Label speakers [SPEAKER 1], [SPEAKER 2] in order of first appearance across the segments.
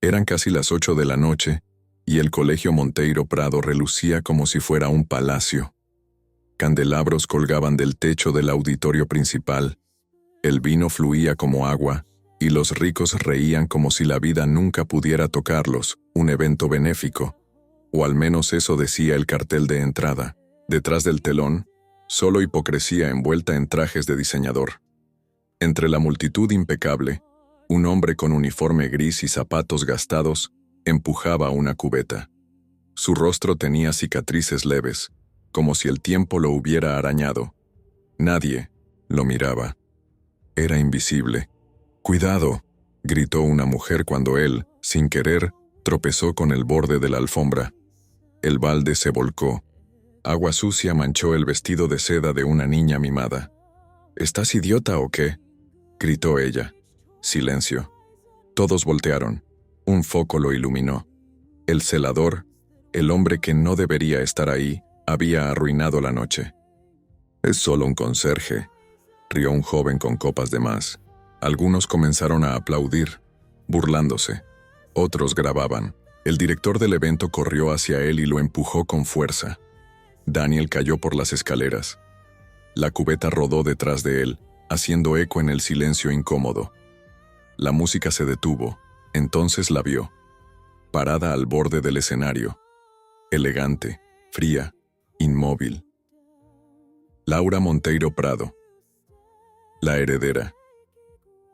[SPEAKER 1] Eran casi las 8 de la noche, y el Colegio Monteiro Prado relucía como si fuera un palacio. Candelabros colgaban del techo del auditorio principal, el vino fluía como agua, y los ricos reían como si la vida nunca pudiera tocarlos, un evento benéfico. O al menos eso decía el cartel de entrada. Detrás del telón, solo hipocresía envuelta en trajes de diseñador. Entre la multitud impecable, un hombre con uniforme gris y zapatos gastados empujaba una cubeta. Su rostro tenía cicatrices leves, como si el tiempo lo hubiera arañado. Nadie lo miraba. Era invisible. «¡Cuidado!», gritó una mujer cuando él, sin querer, tropezó con el borde de la alfombra. El balde se volcó. Agua sucia manchó el vestido de seda de una niña mimada. «¿Estás idiota o qué?», gritó ella. Silencio. Todos voltearon. Un foco lo iluminó. El celador, el hombre que no debería estar ahí, había arruinado la noche. «Es solo un conserje», rió un joven con copas de más. Algunos comenzaron a aplaudir, burlándose. Otros grababan. El director del evento corrió hacia él y lo empujó con fuerza. Daniel cayó por las escaleras. La cubeta rodó detrás de él, haciendo eco en el silencio incómodo. La música se detuvo, entonces la vio. Parada al borde del escenario. Elegante, fría, inmóvil. Laura Monteiro Prado. La heredera.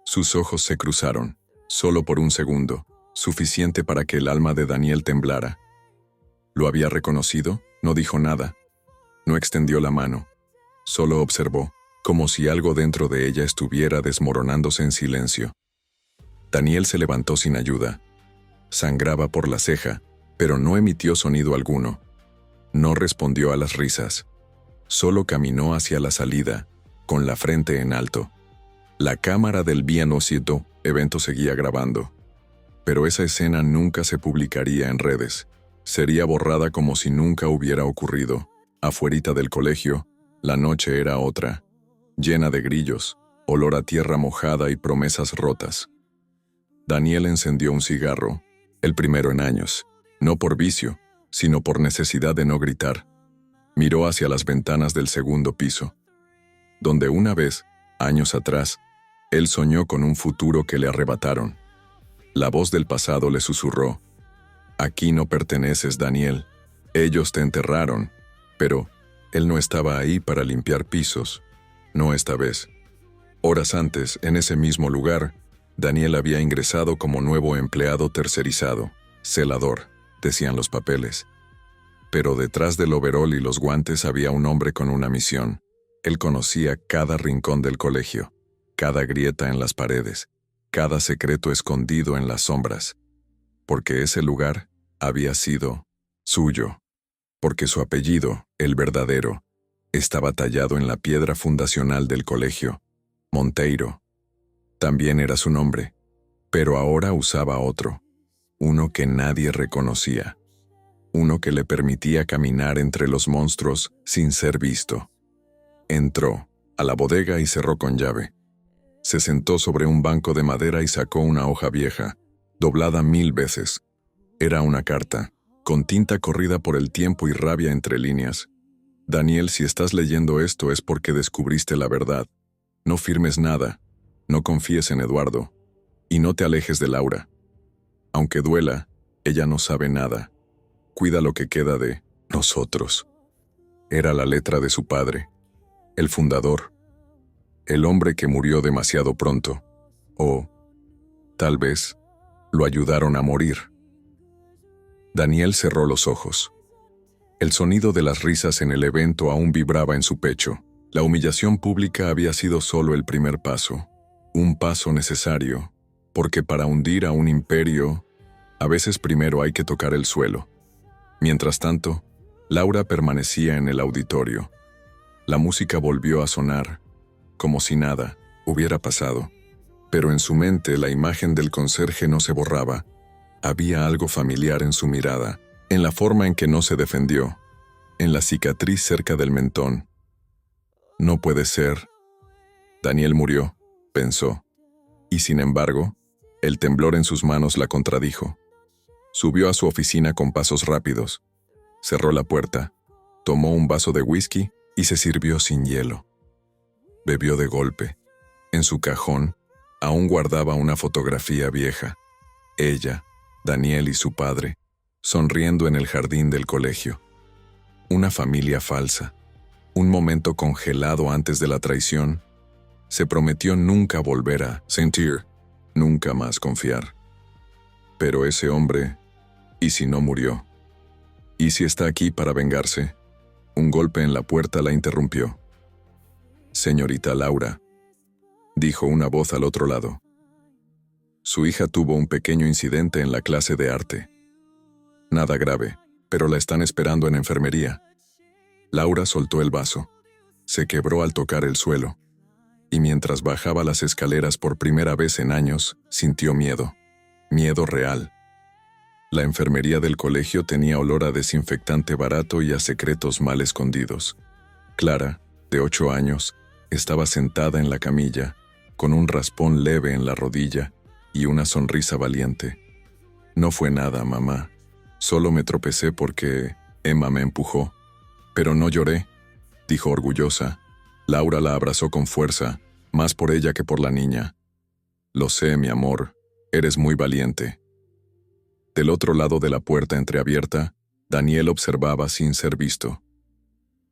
[SPEAKER 1] Sus ojos se cruzaron, solo por un segundo, suficiente para que el alma de Daniel temblara. ¿Lo había reconocido? No dijo nada. No extendió la mano. Solo observó, como si algo dentro de ella estuviera desmoronándose en silencio. Daniel se levantó sin ayuda. Sangraba por la ceja, pero no emitió sonido alguno. No respondió a las risas. Solo caminó hacia la salida, con la frente en alto. La cámara del Bienocito evento seguía grabando. Pero esa escena nunca se publicaría en redes. Sería borrada como si nunca hubiera ocurrido. Afuerita del colegio, la noche era otra, llena de grillos, olor a tierra mojada y promesas rotas. Daniel encendió un cigarro, el primero en años, no por vicio, sino por necesidad de no gritar. Miró hacia las ventanas del segundo piso, donde una vez, años atrás, él soñó con un futuro que le arrebataron. La voz del pasado le susurró: «Aquí no perteneces, Daniel. Ellos te enterraron». Pero él no estaba ahí para limpiar pisos, no esta vez. Horas antes, en ese mismo lugar, Daniel había ingresado como nuevo empleado tercerizado, celador, decían los papeles. Pero detrás del overol y los guantes había un hombre con una misión. Él conocía cada rincón del colegio, cada grieta en las paredes, cada secreto escondido en las sombras, porque ese lugar había sido suyo, porque su apellido, el verdadero, estaba tallado en la piedra fundacional del colegio, Monteiro. También era su nombre, pero ahora usaba otro, uno que nadie reconocía, uno que le permitía caminar entre los monstruos sin ser visto. Entró a la bodega y cerró con llave. Se sentó sobre un banco de madera y sacó una hoja vieja, doblada 1000 veces. Era una carta, con tinta corrida por el tiempo y rabia entre líneas. «Daniel, si estás leyendo esto es porque descubriste la verdad. No firmes nada, no confíes en Eduardo, y no te alejes de Laura. Aunque duela, ella no sabe nada. Cuida lo que queda de nosotros». Era la letra de su padre, el fundador, el hombre que murió demasiado pronto, o, tal vez, lo ayudaron a morir. Daniel cerró los ojos. El sonido de las risas en el evento aún vibraba en su pecho. La humillación pública había sido solo el primer paso, un paso necesario, porque para hundir a un imperio, a veces primero hay que tocar el suelo. Mientras tanto, Laura permanecía en el auditorio. La música volvió a sonar, como si nada hubiera pasado. Pero en su mente la imagen del conserje no se borraba. Había algo familiar en su mirada, en la forma en que no se defendió, en la cicatriz cerca del mentón. No puede ser. Daniel murió, pensó. Y sin embargo, El temblor en sus manos la contradijo. Subió a su oficina con pasos rápidos. Cerró la puerta, tomó un vaso de whisky y se sirvió sin hielo. Bebió de golpe. En su cajón aún guardaba una fotografía vieja. Ella, Daniel y su padre, sonriendo en el jardín del colegio. Una familia falsa. Un momento congelado antes de la traición. Se prometió nunca volver a sentir, nunca más confiar. Pero ese hombre, ¿y si no murió? ¿Y si está aquí para vengarse? Un golpe en la puerta la interrumpió. «Señorita Laura», dijo una voz al otro lado. Su hija tuvo un pequeño incidente en la clase de arte. Nada grave, pero la están esperando en enfermería. Laura soltó el vaso. Se quebró al tocar el suelo. Y mientras bajaba las escaleras por primera vez en años, sintió miedo. Miedo real. La enfermería del colegio tenía olor a desinfectante barato y a secretos mal escondidos. Clara, de 8 años, estaba sentada en la camilla, con un raspón leve en la rodilla y una sonrisa valiente. «No fue nada, mamá. Solo me tropecé porque Emma me empujó. Pero no lloré», dijo orgullosa. Laura la abrazó con fuerza, más por ella que por la niña. «Lo sé, mi amor. Eres muy valiente». Del otro lado de la puerta entreabierta, Daniel observaba sin ser visto.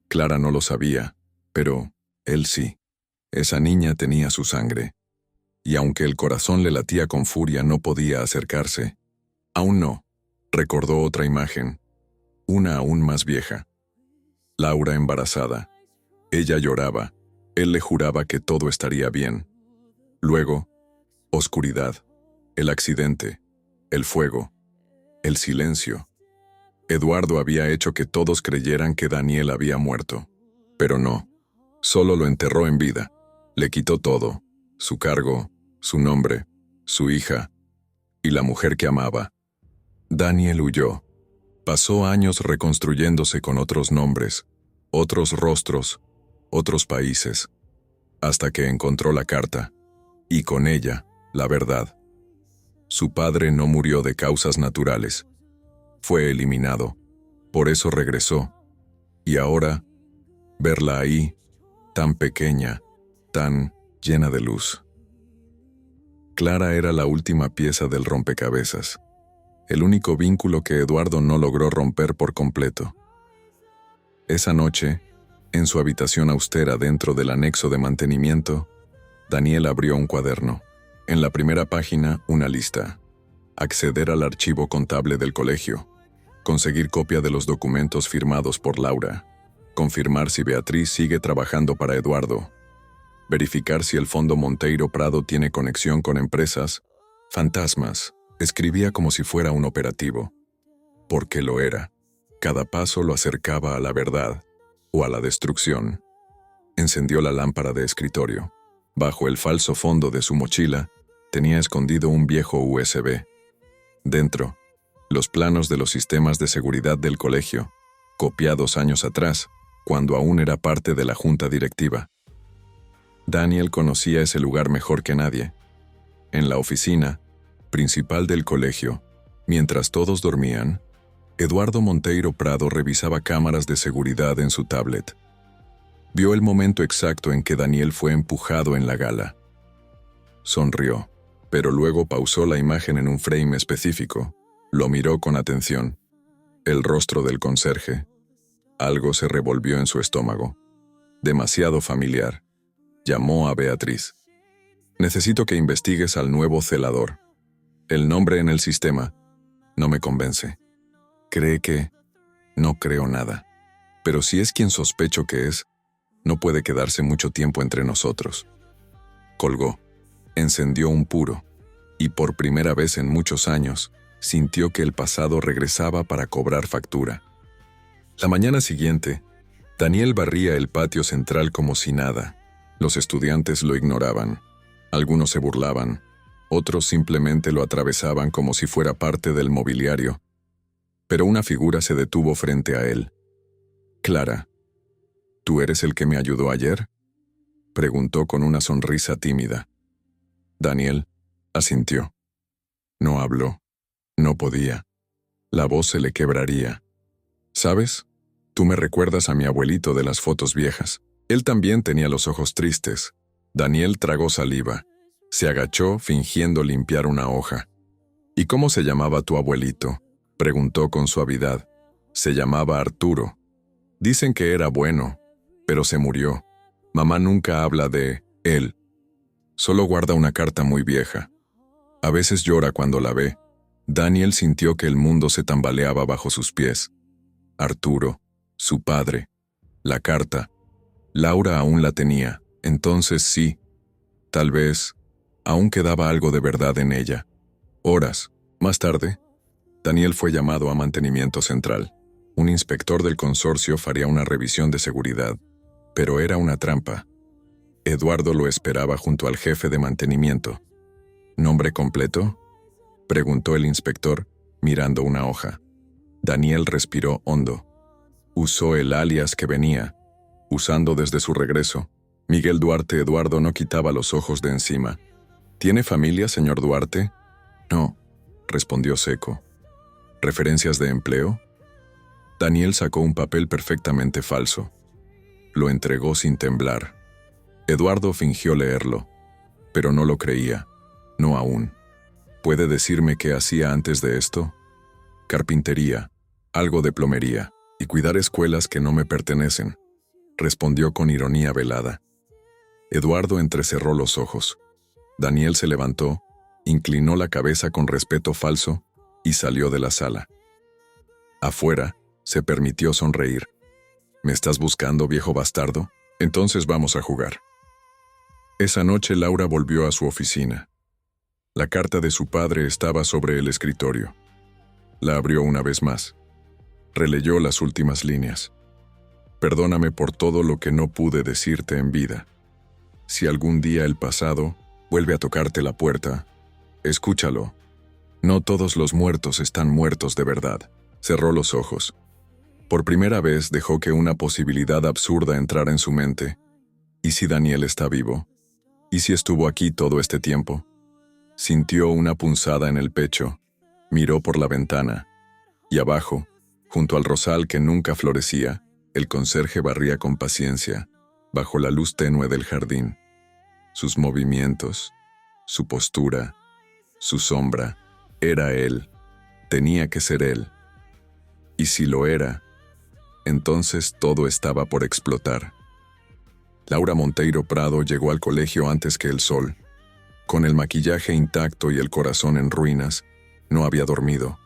[SPEAKER 1] Clara no lo sabía, pero él sí. Esa niña tenía su sangre. Y aunque el corazón le latía con furia, no podía acercarse. Aún no. Recordó otra imagen, una aún más vieja. Laura embarazada. Ella lloraba. Él le juraba que todo estaría bien. Luego, oscuridad, el accidente, el fuego, el silencio. Eduardo había hecho que todos creyeran que Daniel había muerto. Pero no. Solo lo enterró en vida. Le quitó todo, su cargo, su nombre, su hija y la mujer que amaba. Daniel huyó. Pasó años reconstruyéndose con otros nombres, otros rostros, otros países, hasta que encontró la carta, y con ella, la verdad. Su padre no murió de causas naturales. Fue eliminado. Por eso regresó. Y ahora, verla ahí, tan pequeña, tan llena de luz. Clara era la última pieza del rompecabezas, el único vínculo que Eduardo no logró romper por completo. Esa noche, en su habitación austera dentro del anexo de mantenimiento, Daniel abrió un cuaderno. En la primera página, una lista. Acceder al archivo contable del colegio. Conseguir copia de los documentos firmados por Laura. Confirmar si Beatriz sigue trabajando para Eduardo. Verificar si el Fondo Monteiro Prado tiene conexión con empresas. Fantasmas. Escribía como si fuera un operativo. Porque lo era. Cada paso lo acercaba a la verdad o a la destrucción. Encendió la lámpara de escritorio. Bajo el falso fondo de su mochila, tenía escondido un viejo USB. Dentro, los planos de los sistemas de seguridad del colegio, copiados años atrás, cuando aún era parte de la junta directiva. Daniel conocía ese lugar mejor que nadie. En la oficina principal del colegio, mientras todos dormían, Eduardo Monteiro Prado revisaba cámaras de seguridad en su tablet. Vio el momento exacto en que Daniel fue empujado en la gala. Sonrió, pero luego pausó la imagen en un frame específico. Lo miró con atención. El rostro del conserje. Algo se revolvió en su estómago. Demasiado familiar. Llamó a Beatriz. «Necesito que investigues al nuevo celador. El nombre en el sistema no me convence. ¿Cree que...?» «No creo nada. Pero si es quien sospecho que es, no puede quedarse mucho tiempo entre nosotros». Colgó. Encendió un puro. Y por primera vez en muchos años, sintió que el pasado regresaba para cobrar factura. La mañana siguiente, Daniel barría el patio central como si nada. Los estudiantes lo ignoraban. Algunos se burlaban. Otros simplemente lo atravesaban como si fuera parte del mobiliario. Pero una figura se detuvo frente a él. «Clara, ¿tú eres el que me ayudó ayer?», preguntó con una sonrisa tímida. Daniel asintió. No habló. No podía. La voz se le quebraría. ¿Sabes? Tú me recuerdas a mi abuelito de las fotos viejas. Él también tenía los ojos tristes. Daniel tragó saliva. Se agachó fingiendo limpiar una hoja. ¿Y cómo se llamaba tu abuelito?, preguntó con suavidad. Se llamaba Arturo. Dicen que era bueno, pero se murió. Mamá nunca habla de él. Solo guarda una carta muy vieja. A veces llora cuando la ve. Daniel sintió que el mundo se tambaleaba bajo sus pies. Arturo, su padre, la carta. Laura aún la tenía, entonces sí. Tal vez aún quedaba algo de verdad en ella. Horas más tarde, Daniel fue llamado a mantenimiento central. Un inspector del consorcio faría una revisión de seguridad, pero era una trampa. Eduardo lo esperaba junto al jefe de mantenimiento. ¿Nombre completo?, preguntó el inspector, mirando una hoja. Daniel respiró hondo. Usó el alias que venía, usando desde su regreso. Miguel Duarte. Eduardo no quitaba los ojos de encima. ¿Tiene familia, señor Duarte? No, respondió seco. ¿Referencias de empleo? Daniel sacó un papel perfectamente falso. Lo entregó sin temblar. Eduardo fingió leerlo, pero no lo creía. No aún. ¿Puede decirme qué hacía antes de esto? Carpintería, algo de plomería, y cuidar escuelas que no me pertenecen, respondió con ironía velada. Eduardo entrecerró los ojos. Daniel se levantó, inclinó la cabeza con respeto falso y salió de la sala. Afuera, se permitió sonreír. ¿Me estás buscando, viejo bastardo? Entonces vamos a jugar. Esa noche Laura volvió a su oficina. La carta de su padre estaba sobre el escritorio. La abrió una vez más. Releyó las últimas líneas. Perdóname por todo lo que no pude decirte en vida. Si algún día el pasado vuelve a tocarte la puerta, escúchalo. No todos los muertos están muertos de verdad. Cerró los ojos. Por primera vez dejó que una posibilidad absurda entrara en su mente. ¿Y si Daniel está vivo? ¿Y si estuvo aquí todo este tiempo? Sintió una punzada en el pecho. Miró por la ventana. Y abajo, junto al rosal que nunca florecía, el conserje barría con paciencia, bajo la luz tenue del jardín. Sus movimientos, su postura, su sombra, era él. Tenía que ser él. Y si lo era, entonces todo estaba por explotar. Laura Monteiro Prado llegó al colegio antes que el sol. Con el maquillaje intacto y el corazón en ruinas, no había dormido.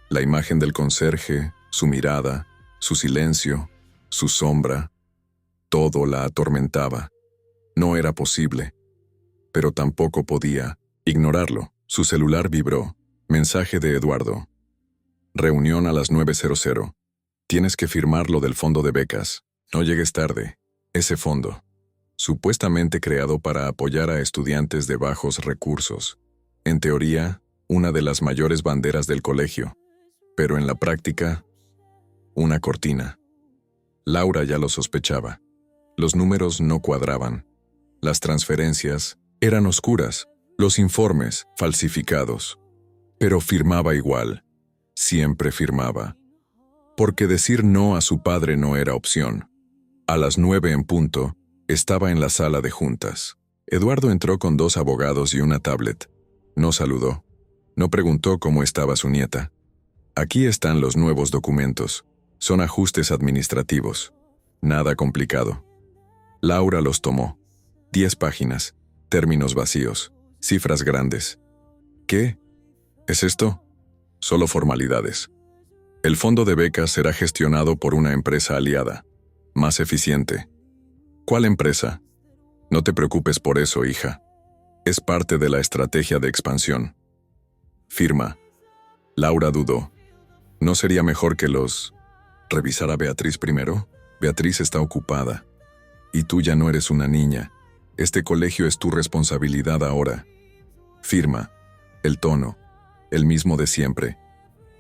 [SPEAKER 1] La imagen del conserje, su mirada, su silencio, su sombra, todo la atormentaba. No era posible, pero tampoco podía ignorarlo. Su celular vibró. Mensaje de Eduardo. Reunión a las 9:00. Tienes que firmar lo del fondo de becas. No llegues tarde. Ese fondo, supuestamente creado para apoyar a estudiantes de bajos recursos. En teoría, una de las mayores banderas del colegio. Pero en la práctica, una cortina. Laura ya lo sospechaba. Los números no cuadraban. Las transferencias eran oscuras. Los informes, falsificados. Pero firmaba igual. Siempre firmaba. Porque decir no a su padre no era opción. A las 9 en punto, estaba en la sala de juntas. Eduardo entró con 2 abogados y una tablet. No saludó. No preguntó cómo estaba su nieta. Aquí están los nuevos documentos. Son ajustes administrativos. Nada complicado. Laura los tomó. 10 páginas. Términos vacíos. Cifras grandes. ¿Qué? ¿Es esto? Solo formalidades. El fondo de becas será gestionado por una empresa aliada. Más eficiente. ¿Cuál empresa? No te preocupes por eso, hija. Es parte de la estrategia de expansión. Firma. Laura dudó. ¿No sería mejor que los revisara Beatriz primero? Beatriz está ocupada. Y tú ya no eres una niña. Este colegio es tu responsabilidad ahora. Firma. El tono. El mismo de siempre.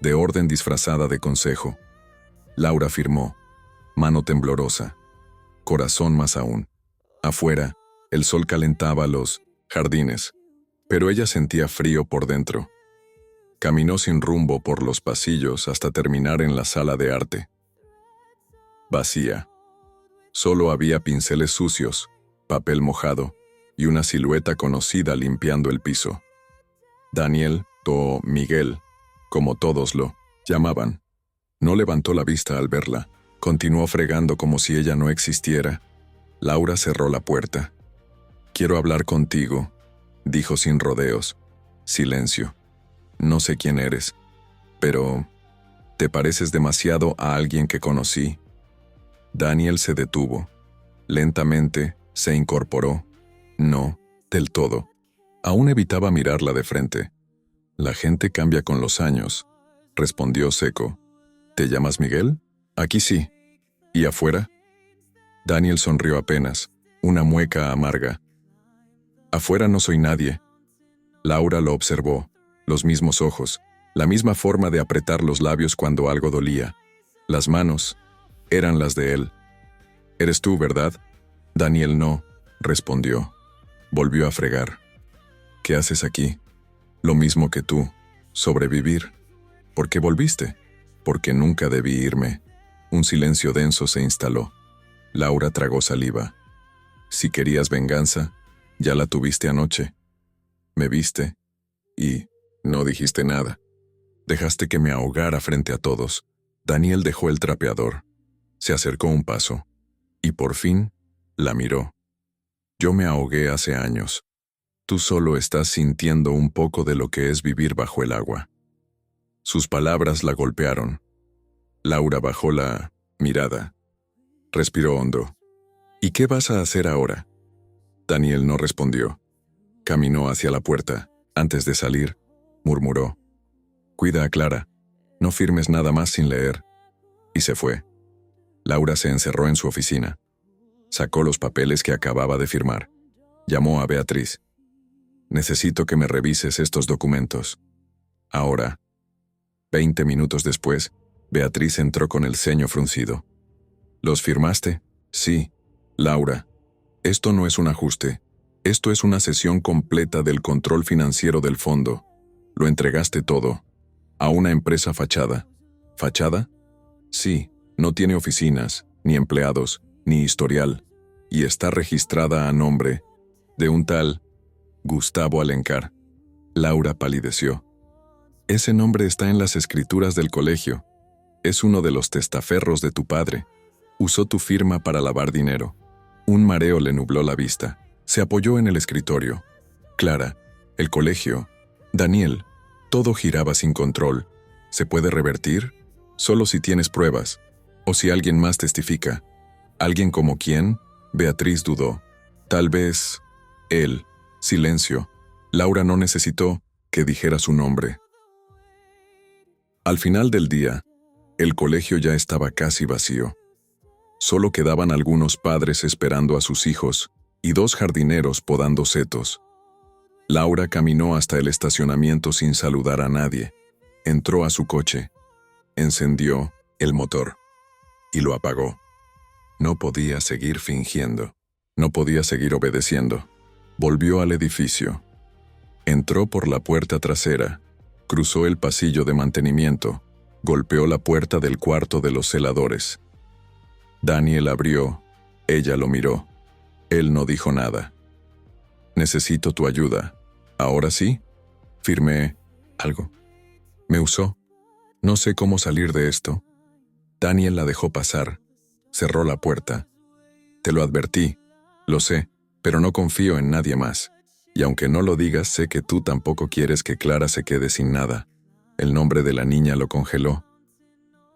[SPEAKER 1] De orden disfrazada de consejo. Laura firmó. Mano temblorosa. Corazón más aún. Afuera, el sol calentaba los jardines, pero ella sentía frío por dentro. Caminó sin rumbo por los pasillos hasta terminar en la sala de arte. Vacía. Solo había pinceles sucios, papel mojado y una silueta conocida limpiando el piso. Daniel, o Miguel, como todos lo llamaban. No levantó la vista al verla. Continuó fregando como si ella no existiera. Laura cerró la puerta. «Quiero hablar contigo», dijo sin rodeos. Silencio. «No sé quién eres, pero te pareces demasiado a alguien que conocí». Daniel se detuvo. Lentamente se incorporó. No, del todo. Aún evitaba mirarla de frente. «La gente cambia con los años», respondió seco. «¿Te llamas Miguel?» «Aquí sí». «¿Y afuera?» Daniel sonrió apenas, una mueca amarga. «Afuera no soy nadie». Laura lo observó, los mismos ojos, la misma forma de apretar los labios cuando algo dolía. Las manos eran las de él. «¿Eres tú, verdad?» Daniel no, respondió. Volvió a fregar. «¿Qué haces aquí?» «Lo mismo que tú, sobrevivir». «¿Por qué volviste?» «Porque nunca debí irme». Un silencio denso se instaló. Laura tragó saliva. «Si querías venganza, ya la tuviste anoche. Me viste y no dijiste nada. Dejaste que me ahogara frente a todos». Daniel dejó el trapeador. Se acercó un paso y por fin la miró. «Yo me ahogué hace años. Tú solo estás sintiendo un poco de lo que es vivir bajo el agua». Sus palabras la golpearon. Laura bajó la mirada. Respiró hondo. «¿Y qué vas a hacer ahora?» Daniel no respondió. Caminó hacia la puerta. Antes de salir, murmuró: «Cuida a Clara. No firmes nada más sin leer». Y se fue. Laura se encerró en su oficina. Sacó los papeles que acababa de firmar. Llamó a Beatriz. «Necesito que me revises estos documentos. Ahora». 20 minutos después, Beatriz entró con el ceño fruncido. «¿Los firmaste?» «Sí, Laura. Esto no es un ajuste. Esto es una sesión completa del control financiero del fondo. Lo entregaste todo. A una empresa fachada». «¿Fachada?» «Sí, no tiene oficinas, ni empleados, ni historial, y está registrada a nombre de un tal Gustavo Alencar». Laura palideció. «Ese nombre está en las escrituras del colegio. Es uno de los testaferros de tu padre. Usó tu firma para lavar dinero». Un mareo le nubló la vista. Se apoyó en el escritorio. «Clara, el colegio, Daniel, todo giraba sin control. ¿Se puede revertir? Solo si tienes pruebas. O si alguien más testifica». «¿Alguien como quién?» Beatriz dudó. «Tal vez él». Silencio. Laura no necesitó que dijera su nombre. Al final del día, el colegio ya estaba casi vacío. Solo quedaban algunos padres esperando a sus hijos y 2 jardineros podando setos. Laura caminó hasta el estacionamiento sin saludar a nadie. Entró a su coche, encendió el motor y lo apagó. No podía seguir fingiendo. No podía seguir obedeciendo. Volvió al edificio. Entró por la puerta trasera, cruzó el pasillo de mantenimiento, golpeó la puerta del cuarto de los celadores. Daniel abrió. Ella lo miró. Él no dijo nada. «Necesito tu ayuda». «¿Ahora sí?» «Firmé algo. Me usó. No sé cómo salir de esto». Daniel la dejó pasar. Cerró la puerta. «Te lo advertí. Lo sé, pero no confío en nadie más. Y aunque no lo digas, sé que tú tampoco quieres que Clara se quede sin nada». El nombre de la niña lo congeló.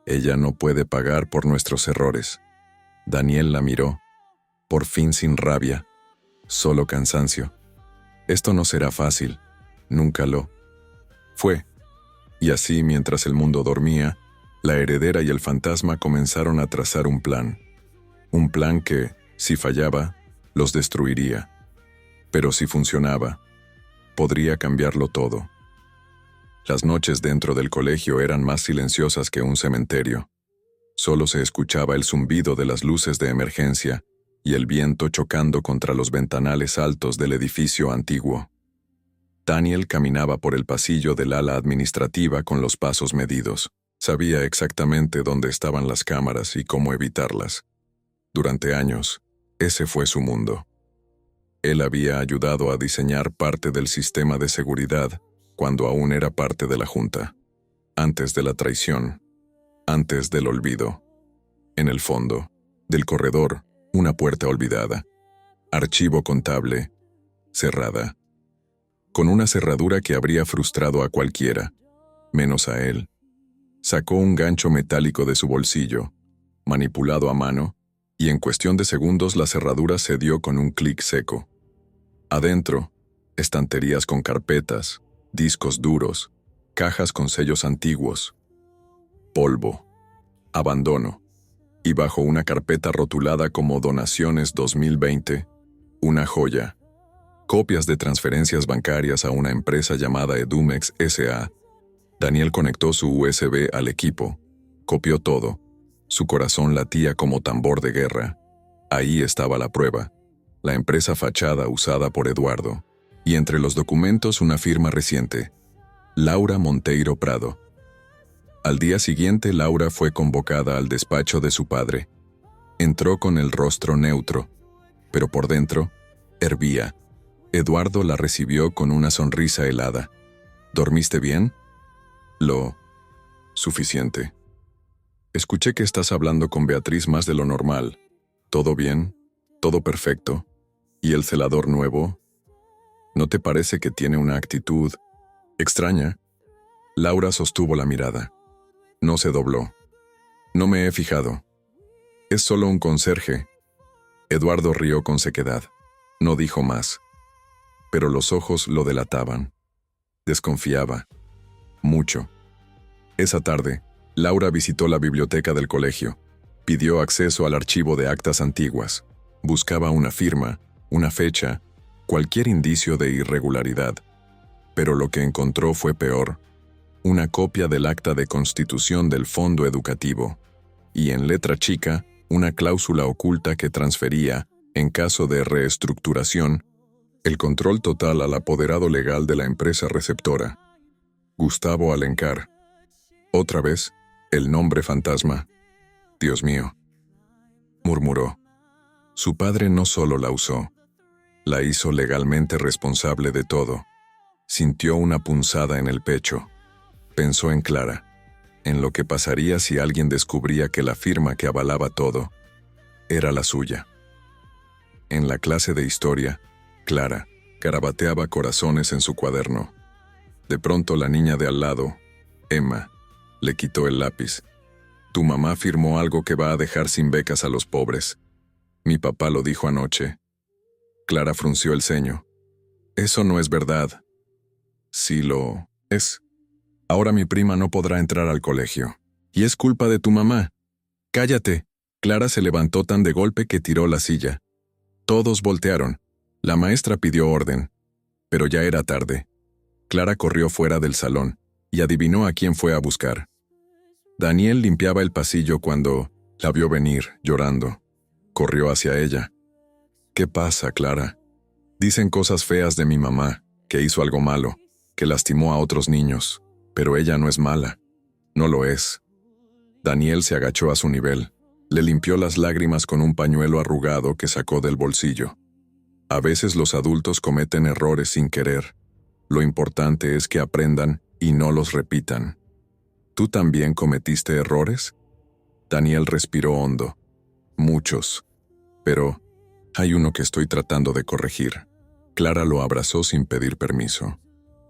[SPEAKER 1] «Ella no puede pagar por nuestros errores». Daniel la miró, por fin sin rabia, solo cansancio. «Esto no será fácil, nunca lo fue». Y así, mientras el mundo dormía, la heredera y el fantasma comenzaron a trazar un plan. Un plan que, si fallaba, los destruiría. Pero si funcionaba, podría cambiarlo todo. Las noches dentro del colegio eran más silenciosas que un cementerio. Solo se escuchaba el zumbido de las luces de emergencia y el viento chocando contra los ventanales altos del edificio antiguo. Daniel caminaba por el pasillo del ala administrativa con los pasos medidos. Sabía exactamente dónde estaban las cámaras y cómo evitarlas. Durante años, ese fue su mundo. Él había ayudado a diseñar parte del sistema de seguridad cuando aún era parte de la Junta. Antes de la traición, antes del olvido. En el fondo, del corredor, una puerta olvidada. Archivo contable, cerrada. Con una cerradura que habría frustrado a cualquiera, menos a él. Sacó un gancho metálico de su bolsillo, manipulado a mano, y en cuestión de segundos la cerradura cedió con un clic seco. Adentro, estanterías con carpetas, discos duros, cajas con sellos antiguos, polvo, abandono, y bajo una carpeta rotulada como Donaciones 2020, una joya. Copias de transferencias bancarias a una empresa llamada Edumex S.A. Daniel conectó su USB al equipo, copió todo. Su corazón latía como tambor de guerra. Ahí estaba la prueba, la empresa fachada usada por Eduardo, y entre los documentos una firma reciente, Laura Monteiro Prado. Al día siguiente, Laura fue convocada al despacho de su padre. Entró con el rostro neutro, pero por dentro, hervía. Eduardo la recibió con una sonrisa helada. ¿Dormiste bien? Lo suficiente. Escuché que estás hablando con Beatriz más de lo normal. ¿Todo bien? ¿Todo perfecto? ¿Y el celador nuevo? ¿No te parece que tiene una actitud extraña? Laura sostuvo la mirada. No se dobló. No me he fijado. Es solo un conserje. Eduardo rió con sequedad. No dijo más. Pero los ojos lo delataban. Desconfiaba. Mucho. Esa tarde, Laura visitó la biblioteca del colegio. Pidió acceso al archivo de actas antiguas. Buscaba una firma, una fecha, cualquier indicio de irregularidad. Pero lo que encontró fue peor. Una copia del acta de constitución del Fondo Educativo. Y en letra chica, una cláusula oculta que transfería, en caso de reestructuración, el control total al apoderado legal de la empresa receptora. Gustavo Alencar. Otra vez, el nombre fantasma. Dios mío, murmuró. Su padre no solo la usó, la hizo legalmente responsable de todo. Sintió una punzada en el pecho. Pensó en Clara, en lo que pasaría si alguien descubría que la firma que avalaba todo era la suya. En la clase de historia, Clara garabateaba corazones en su cuaderno. De pronto la niña de al lado, Emma, le quitó el lápiz. Tu mamá firmó algo que va a dejar sin becas a los pobres. Mi papá lo dijo anoche. Clara frunció el ceño. Eso no es verdad. Sí lo es. Ahora mi prima no podrá entrar al colegio. Y es culpa de tu mamá. Cállate. Clara se levantó tan de golpe que tiró la silla. Todos voltearon. La maestra pidió orden. Pero ya era tarde. Clara corrió fuera del salón y adivinó a quién fue a buscar. Daniel limpiaba el pasillo cuando la vio venir, llorando. Corrió hacia ella. ¿Qué pasa, Clara? Dicen cosas feas de mi mamá, que hizo algo malo, que lastimó a otros niños, pero ella no es mala. No lo es. Daniel se agachó a su nivel. Le limpió las lágrimas con un pañuelo arrugado que sacó del bolsillo. A veces los adultos cometen errores sin querer. Lo importante es que aprendan y no los repitan. ¿Tú también cometiste errores? Daniel respiró hondo. Muchos. Pero hay uno que estoy tratando de corregir. Clara lo abrazó sin pedir permiso.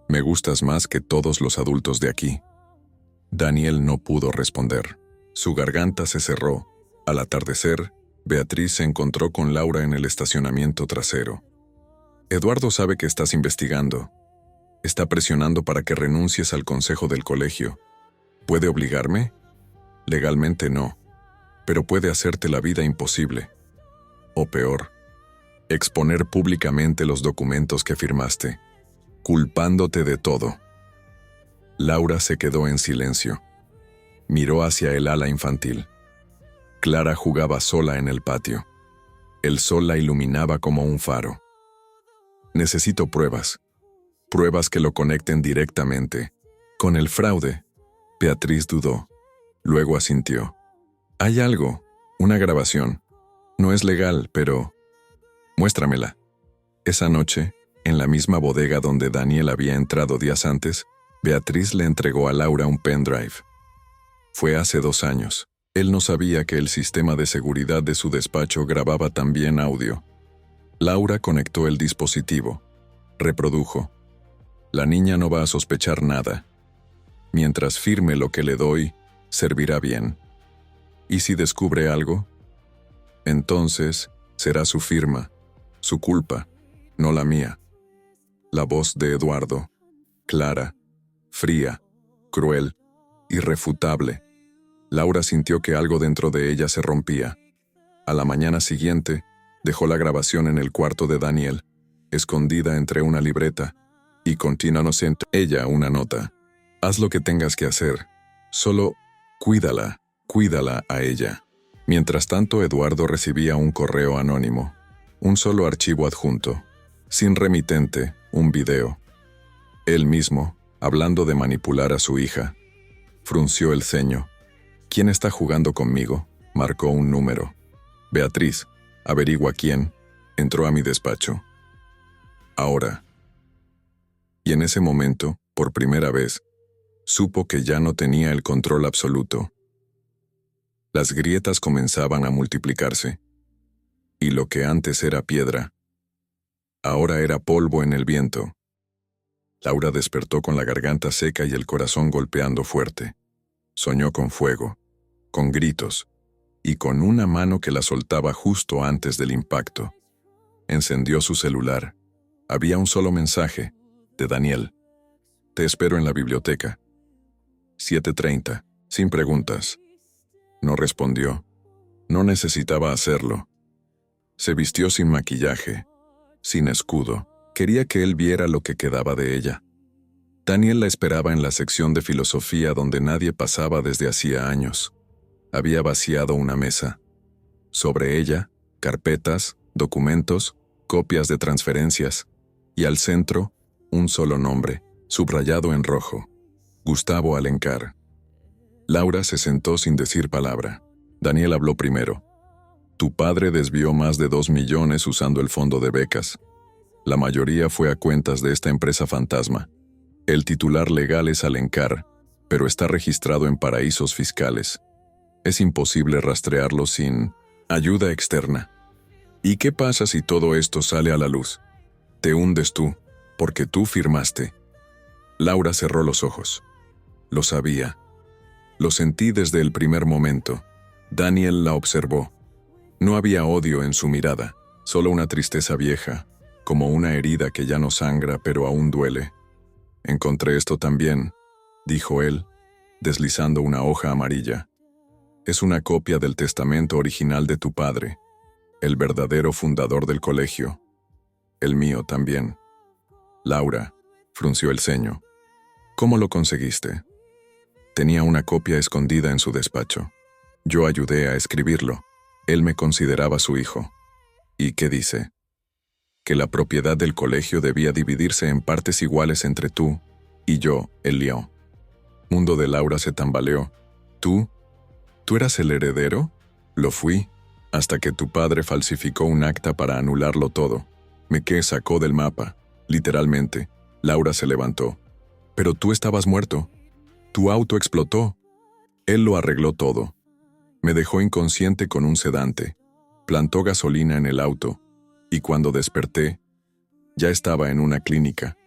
[SPEAKER 1] Me gustas más que todos los adultos de aquí. Daniel no pudo responder. Su garganta se cerró. Al atardecer, Beatriz se encontró con Laura en el estacionamiento trasero. Eduardo sabe que estás investigando. Está presionando para que renuncies al consejo del colegio. ¿Puede obligarme? Legalmente no, pero puede hacerte la vida imposible. O peor, exponer públicamente los documentos que firmaste, culpándote de todo. Laura se quedó en silencio. Miró hacia el ala infantil. Clara jugaba sola en el patio. El sol la iluminaba como un faro. Necesito pruebas. Pruebas que lo conecten directamente con el fraude. Beatriz dudó. Luego asintió. Hay algo, una grabación. No es legal, pero... Muéstramela. Esa noche, en la misma bodega donde Daniel había entrado días antes, Beatriz le entregó a Laura un pendrive. Fue hace 2 años. Él no sabía que el sistema de seguridad de su despacho grababa también audio. Laura conectó el dispositivo. Reprodujo. La niña no va a sospechar nada. Mientras firme lo que le doy, servirá bien. ¿Y si descubre algo? Entonces, será su firma, su culpa, no la mía. La voz de Eduardo, clara, fría, cruel, irrefutable. Laura sintió que algo dentro de ella se rompía. A la mañana siguiente, dejó la grabación en el cuarto de Daniel, escondida entre una libreta, y continuándose entre ella una nota. Haz lo que tengas que hacer. Solo cuídala a ella. Mientras tanto, Eduardo recibía un correo anónimo. Un solo archivo adjunto. Sin remitente, un video. Él mismo, hablando de manipular a su hija. Frunció el ceño. ¿Quién está jugando conmigo? Marcó un número. Beatriz, averigua quién. Entró a mi despacho. Ahora. Y en ese momento, por primera vez, supo que ya no tenía el control absoluto. Las grietas comenzaban a multiplicarse. Y lo que antes era piedra, ahora era polvo en el viento. Laura despertó con la garganta seca y el corazón golpeando fuerte. Soñó con fuego, con gritos, y con una mano que la soltaba justo antes del impacto. Encendió su celular. Había un solo mensaje, de Daniel. Te espero en la biblioteca. 7:30, sin preguntas. No respondió. No necesitaba hacerlo. Se vistió sin maquillaje, sin escudo. Quería que él viera lo que quedaba de ella. Daniel la esperaba en la sección de filosofía donde nadie pasaba desde hacía años. Había vaciado una mesa. Sobre ella, carpetas, documentos, copias de transferencias. Y al centro, un solo nombre, subrayado en rojo. Gustavo Alencar. Laura se sentó sin decir palabra. Daniel habló primero. Tu padre desvió más de 2 millones usando el fondo de becas. La mayoría fue a cuentas de esta empresa fantasma. El titular legal es Alencar, pero está registrado en paraísos fiscales. Es imposible rastrearlo sin ayuda externa. ¿Y qué pasa si todo esto sale a la luz? Te hundes tú, porque tú firmaste. Laura cerró los ojos. Lo sabía. Lo sentí desde el primer momento. Daniel la observó. No había odio en su mirada, solo una tristeza vieja, como una herida que ya no sangra pero aún duele. Encontré esto también, dijo él, deslizando una hoja amarilla. Es una copia del testamento original de tu padre, el verdadero fundador del colegio. El mío también. Laura frunció el ceño. ¿Cómo lo conseguiste? Tenía una copia escondida en su despacho. Yo ayudé a escribirlo. Él me consideraba su hijo. ¿Y qué dice? Que la propiedad del colegio debía dividirse en partes iguales entre tú y yo, el León. Mundo de Laura se tambaleó. ¿Tú eras el heredero? Lo fui, hasta que tu padre falsificó un acta para anularlo todo. Me sacó del mapa, literalmente. Laura se levantó. Pero tú estabas muerto. Tu auto explotó. Él lo arregló todo. Me dejó inconsciente con un sedante. Plantó gasolina en el auto. Y cuando desperté, ya estaba en una clínica,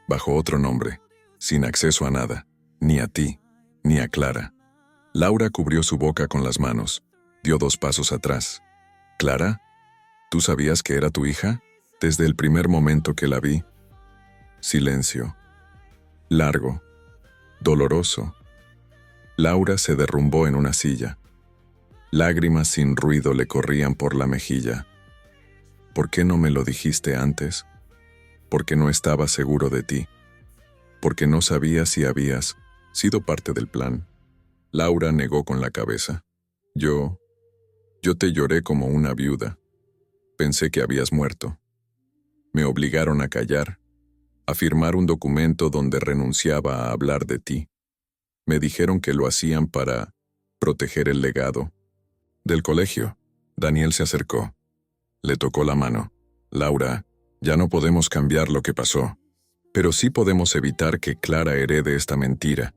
[SPEAKER 1] bajo otro nombre, sin acceso a nada, ni a ti, ni a Clara. Laura cubrió su boca con las manos, dio 2 pasos atrás. ¿Clara? ¿Tú sabías que era tu hija? Desde el primer momento que la vi. Silencio. Largo. Doloroso. Laura se derrumbó en una silla. Lágrimas sin ruido le corrían por la mejilla. ¿Por qué no me lo dijiste antes? Porque no estaba seguro de ti. Porque no sabía si habías sido parte del plan. Laura negó con la cabeza. Yo te lloré como una viuda. Pensé que habías muerto. Me obligaron a callar. a firmar un documento donde renunciaba a hablar de ti. Me dijeron que lo hacían para proteger el legado del colegio. Daniel se acercó. Le tocó la mano. Laura, ya no podemos cambiar lo que pasó, pero sí podemos evitar que Clara herede esta mentira.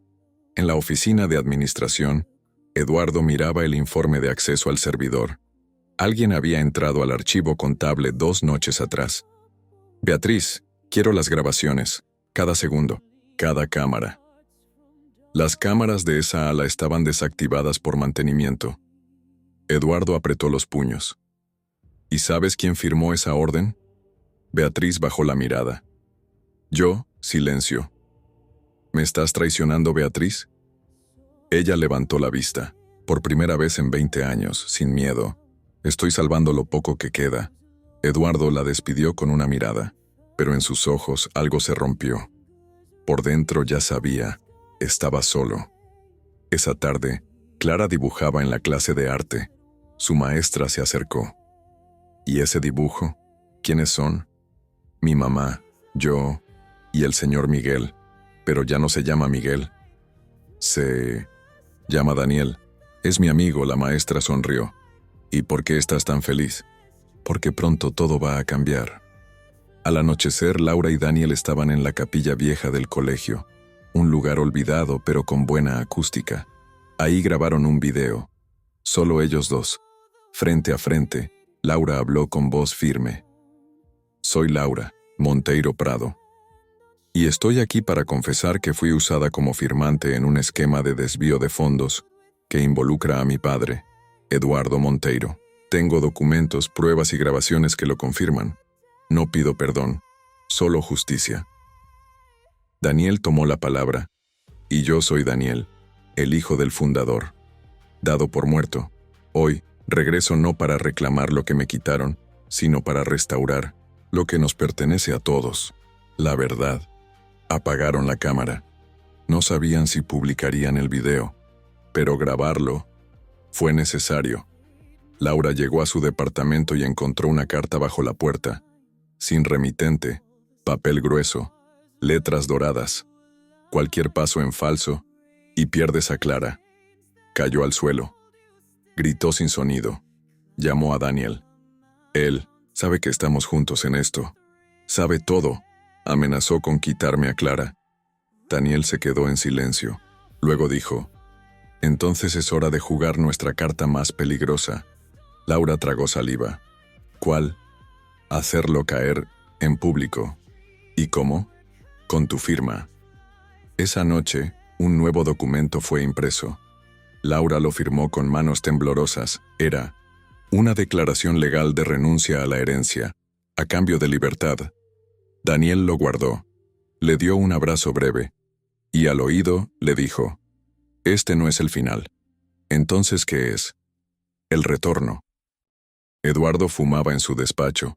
[SPEAKER 1] En la oficina de administración, Eduardo miraba el informe de acceso al servidor. Alguien había entrado al archivo contable 2 noches atrás. Beatriz, quiero las grabaciones, cada segundo, cada cámara. Las cámaras de esa ala estaban desactivadas por mantenimiento. Eduardo apretó los puños. ¿Y sabes quién firmó esa orden? Beatriz bajó la mirada. Yo, silencio. ¿Me estás traicionando, Beatriz? Ella levantó la vista, por primera vez en 20 años, sin miedo. Estoy salvando lo poco que queda. Eduardo la despidió con una mirada, pero en sus ojos algo se rompió. Por dentro ya sabía, estaba solo. Esa tarde, Clara dibujaba en la clase de arte. Su maestra se acercó. ¿Y ese dibujo? ¿Quiénes son? Mi mamá, yo y el señor Miguel, pero ya no se llama Miguel. Se llama Daniel. Es mi amigo, la maestra sonrió. ¿Y por qué estás tan feliz? Porque pronto todo va a cambiar. Al anochecer, Laura y Daniel estaban en la capilla vieja del colegio, un lugar olvidado pero con buena acústica. Ahí grabaron un video. Solo ellos dos. Frente a frente, Laura habló con voz firme. Soy Laura Monteiro Prado. Y estoy aquí para confesar que fui usada como firmante en un esquema de desvío de fondos que involucra a mi padre, Eduardo Monteiro. Tengo documentos, pruebas y grabaciones que lo confirman. No pido perdón, solo justicia. Daniel tomó la palabra. Y yo soy Daniel, el hijo del fundador. Dado por muerto, hoy regreso no para reclamar lo que me quitaron, sino para restaurar lo que nos pertenece a todos, la verdad. Apagaron la cámara. No sabían si publicarían el video, pero grabarlo fue necesario. Laura llegó a su departamento y encontró una carta bajo la puerta, sin remitente, papel grueso, letras doradas. Cualquier paso en falso y pierdes a Clara. Cayó al suelo. Gritó sin sonido. Llamó a Daniel. Él sabe que estamos juntos en esto. Sabe todo. Amenazó con quitarme a Clara. Daniel se quedó en silencio. Luego dijo, entonces es hora de jugar nuestra carta más peligrosa. Laura tragó saliva. ¿Cuál? Hacerlo caer en público. ¿Y cómo? Con tu firma. Esa noche, un nuevo documento fue impreso. Laura lo firmó con manos temblorosas. Era una declaración legal de renuncia a la herencia, a cambio de libertad. Daniel lo guardó. Le dio un abrazo breve. Y al oído le dijo, este no es el final. ¿Entonces qué es? El retorno. Eduardo fumaba en su despacho.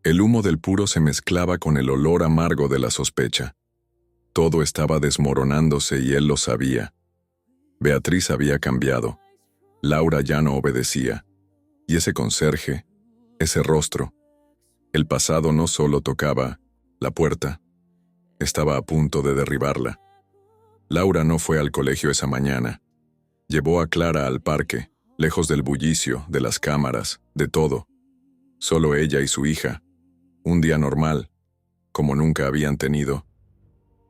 [SPEAKER 1] El humo del puro se mezclaba con el olor amargo de la sospecha. Todo estaba desmoronándose y él lo sabía. Beatriz había cambiado. Laura ya no obedecía. Y ese conserje, ese rostro. El pasado no solo tocaba la puerta, estaba a punto de derribarla. Laura no fue al colegio esa mañana. Llevó a Clara al parque, lejos del bullicio, de las cámaras, de todo. Solo ella y su hija. Un día normal, como nunca habían tenido.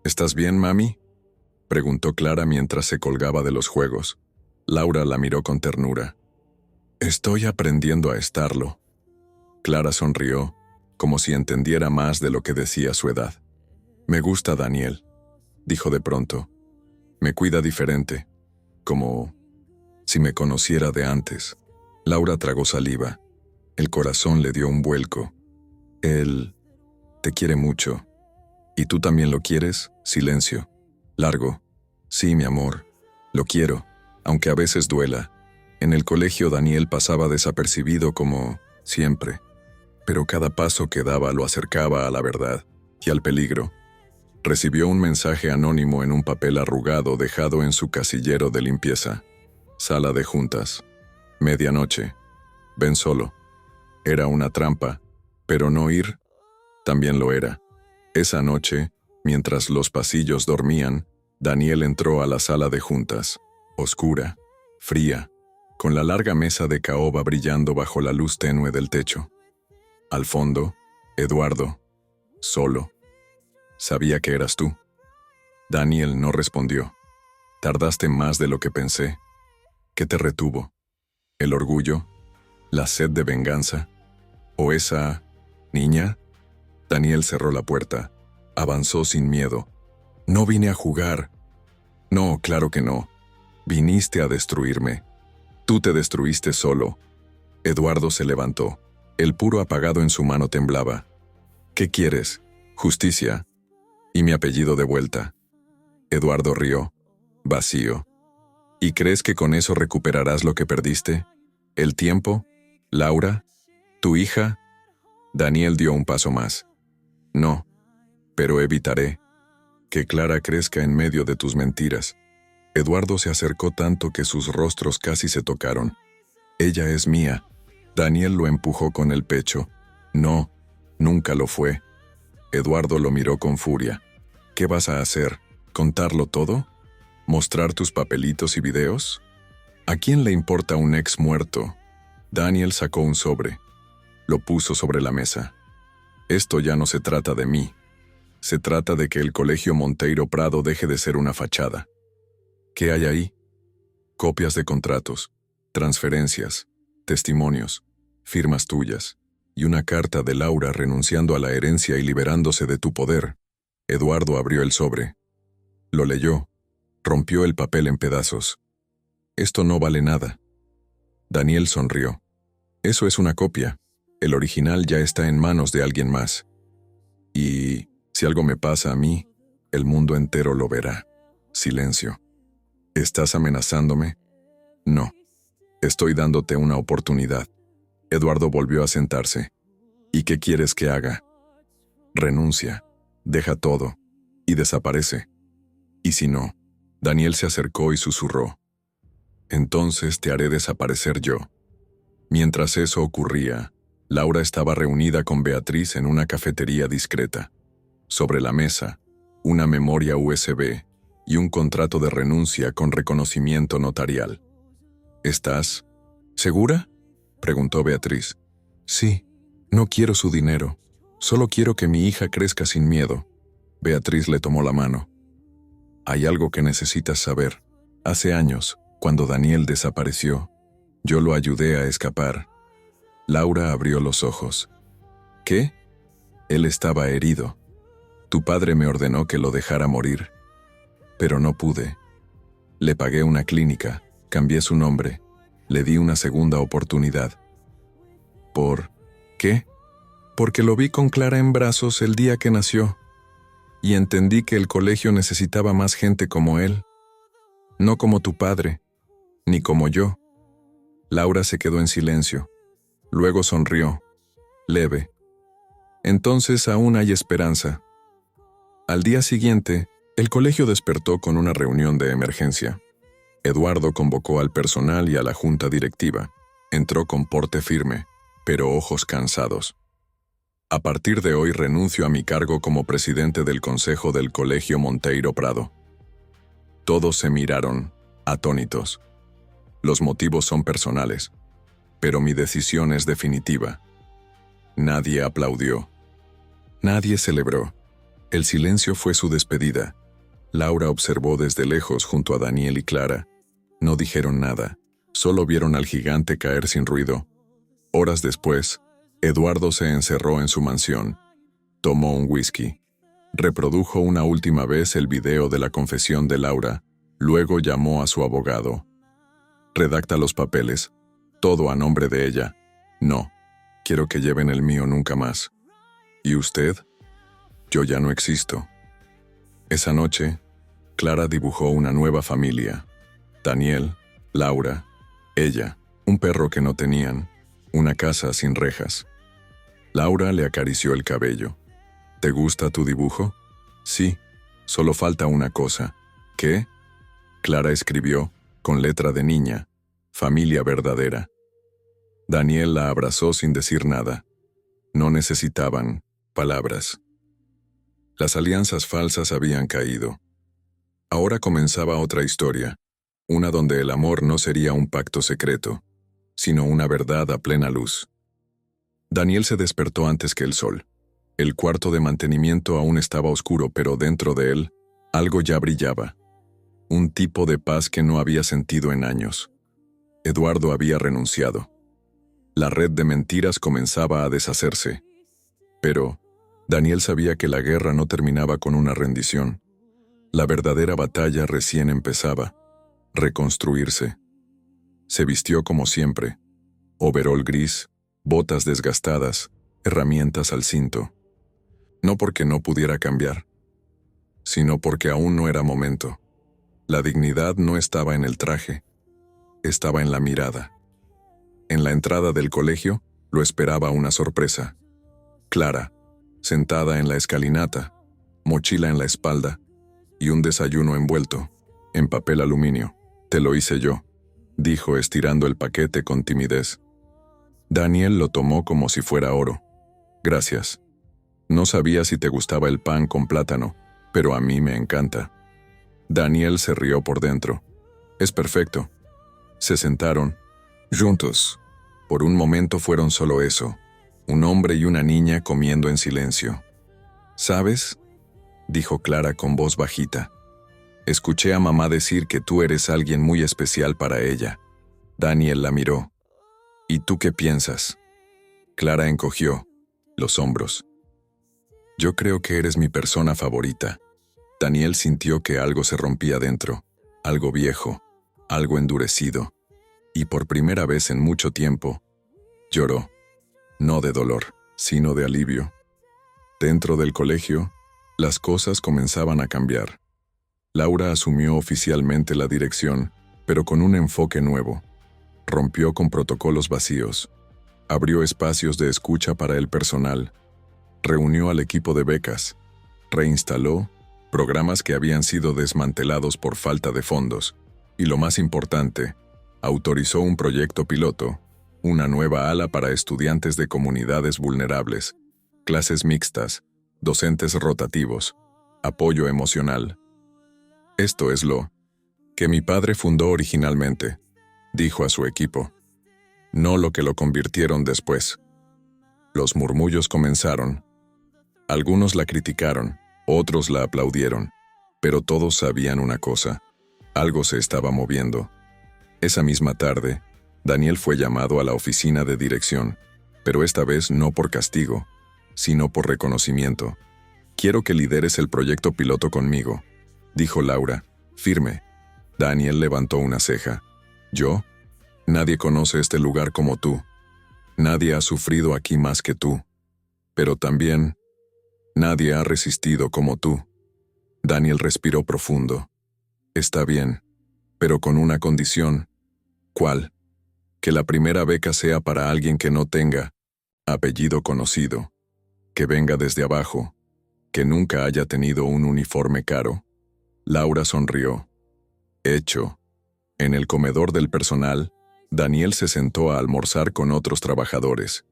[SPEAKER 1] ¿Estás bien, mami?, preguntó Clara mientras se colgaba de los juegos. Laura la miró con ternura. Estoy aprendiendo a estarlo. Clara sonrió, como si entendiera más de lo que decía su edad. Me gusta Daniel, dijo de pronto. Me cuida diferente, como si me conociera de antes. Laura tragó saliva. El corazón le dio un vuelco. Él te quiere mucho. ¿Y tú también lo quieres? Silencio. Largo. Sí, mi amor. Lo quiero, aunque a veces duela. En el colegio Daniel pasaba desapercibido como siempre, pero cada paso que daba lo acercaba a la verdad y al peligro. Recibió un mensaje anónimo en un papel arrugado dejado en su casillero de limpieza. Sala de juntas. Medianoche. Ven solo. Era una trampa, pero no ir también lo era. Esa noche, mientras los pasillos dormían, Daniel entró a la sala de juntas, oscura, fría, con la larga mesa de caoba brillando bajo la luz tenue del techo. Al fondo, Eduardo, solo. Sabía que eras tú. Daniel no respondió. Tardaste más de lo que pensé. ¿Qué te retuvo? ¿El orgullo? ¿La sed de venganza? ¿O esa niña? Daniel cerró la puerta. Avanzó sin miedo. No vine a jugar. No, claro que no. Viniste a destruirme. Tú te destruiste solo. Eduardo se levantó. El puro apagado en su mano temblaba. ¿Qué quieres? ¿Justicia? ¿Y mi apellido de vuelta? Eduardo rió. Vacío. ¿Y crees que con eso recuperarás lo que perdiste? ¿El tiempo? ¿Laura? ¿Tu hija? Daniel dio un paso más. No, pero evitaré que Clara crezca en medio de tus mentiras. Eduardo se acercó tanto que sus rostros casi se tocaron. Ella es mía. Daniel lo empujó con el pecho. No, nunca lo fue. Eduardo lo miró con furia. ¿Qué vas a hacer? ¿Contarlo todo? ¿Mostrar tus papelitos y videos? ¿A quién le importa un ex muerto? Daniel sacó un sobre. Lo puso sobre la mesa. Esto ya no se trata de mí. Se trata de que el Colegio Monteiro Prado deje de ser una fachada. ¿Qué hay ahí? Copias de contratos, transferencias, testimonios, firmas tuyas, y una carta de Laura renunciando a la herencia y liberándose de tu poder. Eduardo abrió el sobre. Lo leyó. Rompió el papel en pedazos. Esto no vale nada. Daniel sonrió. Eso es una copia. El original ya está en manos de alguien más. Y si algo me pasa a mí, el mundo entero lo verá. Silencio. ¿Estás amenazándome? No. Estoy dándote una oportunidad. Eduardo volvió a sentarse. ¿Y qué quieres que haga? Renuncia. Deja todo. Y desaparece. ¿Y si no? Daniel se acercó y susurró. Entonces te haré desaparecer yo. Mientras eso ocurría, Laura estaba reunida con Beatriz en una cafetería discreta. Sobre la mesa, una memoria USB y un contrato de renuncia con reconocimiento notarial. ¿Estás segura?, preguntó Beatriz. Sí, no quiero su dinero. Solo quiero que mi hija crezca sin miedo. Beatriz le tomó la mano. Hay algo que necesitas saber. Hace años, cuando Daniel desapareció, yo lo ayudé a escapar. Laura abrió los ojos. ¿Qué? Él estaba herido. Tu padre me ordenó que lo dejara morir. Pero no pude. Le pagué una clínica, cambié su nombre, le di una segunda oportunidad. ¿Por qué? Porque lo vi con Clara en brazos el día que nació. Y entendí que el colegio necesitaba más gente como él. No como tu padre, ni como yo. Laura se quedó en silencio. Luego sonrió, leve. Entonces aún hay esperanza. Al día siguiente, el colegio despertó con una reunión de emergencia. Eduardo convocó al personal y a la junta directiva. Entró con porte firme, pero ojos cansados. A partir de hoy renuncio a mi cargo como presidente del Consejo del Colegio Monteiro Prado. Todos se miraron, atónitos. Los motivos son personales, pero mi decisión es definitiva. Nadie aplaudió. Nadie celebró. El silencio fue su despedida. Laura observó desde lejos junto a Daniel y Clara. No dijeron nada, solo vieron al gigante caer sin ruido. Horas después, Eduardo se encerró en su mansión. Tomó un whisky. Reprodujo una última vez el video de la confesión de Laura. Luego llamó a su abogado. Redacta los papeles. Todo a nombre de ella. No. Quiero que lleven el mío nunca más. ¿Y usted? Yo ya no existo. Esa noche, Clara dibujó una nueva familia. Daniel, Laura, ella, un perro que no tenían, una casa sin rejas. Laura le acarició el cabello. ¿Te gusta tu dibujo? Sí, solo falta una cosa. ¿Qué? Clara escribió, con letra de niña, familia verdadera. Daniel la abrazó sin decir nada. No necesitaban palabras. Las alianzas falsas habían caído. Ahora comenzaba otra historia, una donde el amor no sería un pacto secreto, sino una verdad a plena luz. Daniel se despertó antes que el sol. El cuarto de mantenimiento aún estaba oscuro, pero dentro de él, algo ya brillaba. Un tipo de paz que no había sentido en años. Eduardo había renunciado. La red de mentiras comenzaba a deshacerse. Pero Daniel sabía que la guerra no terminaba con una rendición. La verdadera batalla recién empezaba. Reconstruirse. Se vistió como siempre. Overol gris, botas desgastadas, herramientas al cinto. No porque no pudiera cambiar, sino porque aún no era momento. La dignidad no estaba en el traje, estaba en la mirada. En la entrada del colegio lo esperaba una sorpresa. Clara, sentada en la escalinata, mochila en la espalda y un desayuno envuelto en papel aluminio. «Te lo hice yo», dijo estirando el paquete con timidez. Daniel lo tomó como si fuera oro. «Gracias. No sabía si te gustaba el pan con plátano, pero a mí me encanta». Daniel se rió por dentro. «Es perfecto». Se sentaron, juntos. Por un momento fueron solo eso, un hombre y una niña comiendo en silencio. «¿Sabes?», dijo Clara con voz bajita. «Escuché a mamá decir que tú eres alguien muy especial para ella». Daniel la miró. «¿Y tú qué piensas?». Clara encogió los hombros. «Yo creo que eres mi persona favorita». Daniel sintió que algo se rompía dentro, algo viejo, algo endurecido, y por primera vez en mucho tiempo, lloró, no de dolor, sino de alivio. Dentro del colegio, las cosas comenzaban a cambiar. Laura asumió oficialmente la dirección, pero con un enfoque nuevo. Rompió con protocolos vacíos, abrió espacios de escucha para el personal, reunió al equipo de becas, reinstaló programas que habían sido desmantelados por falta de fondos, y lo más importante, autorizó un proyecto piloto, una nueva ala para estudiantes de comunidades vulnerables, clases mixtas, docentes rotativos, apoyo emocional. «Esto es lo que mi padre fundó originalmente», dijo a su equipo, «no lo que lo convirtieron después». Los murmullos comenzaron. Algunos la criticaron, otros la aplaudieron, pero todos sabían una cosa: algo se estaba moviendo. Esa misma tarde, Daniel fue llamado a la oficina de dirección, pero esta vez no por castigo, sino por reconocimiento. «Quiero que lideres el proyecto piloto conmigo», dijo Laura, firme. Daniel levantó una ceja. «¿Yo? Nadie conoce este lugar como tú. Nadie ha sufrido aquí más que tú. Pero también, nadie ha resistido como tú». Daniel respiró profundo. «Está bien, pero con una condición». «¿Cuál?». «Que la primera beca sea para alguien que no tenga apellido conocido, que venga desde abajo, que nunca haya tenido un uniforme caro». Laura sonrió. «Hecho». En el comedor del personal, Daniel se sentó a almorzar con otros trabajadores.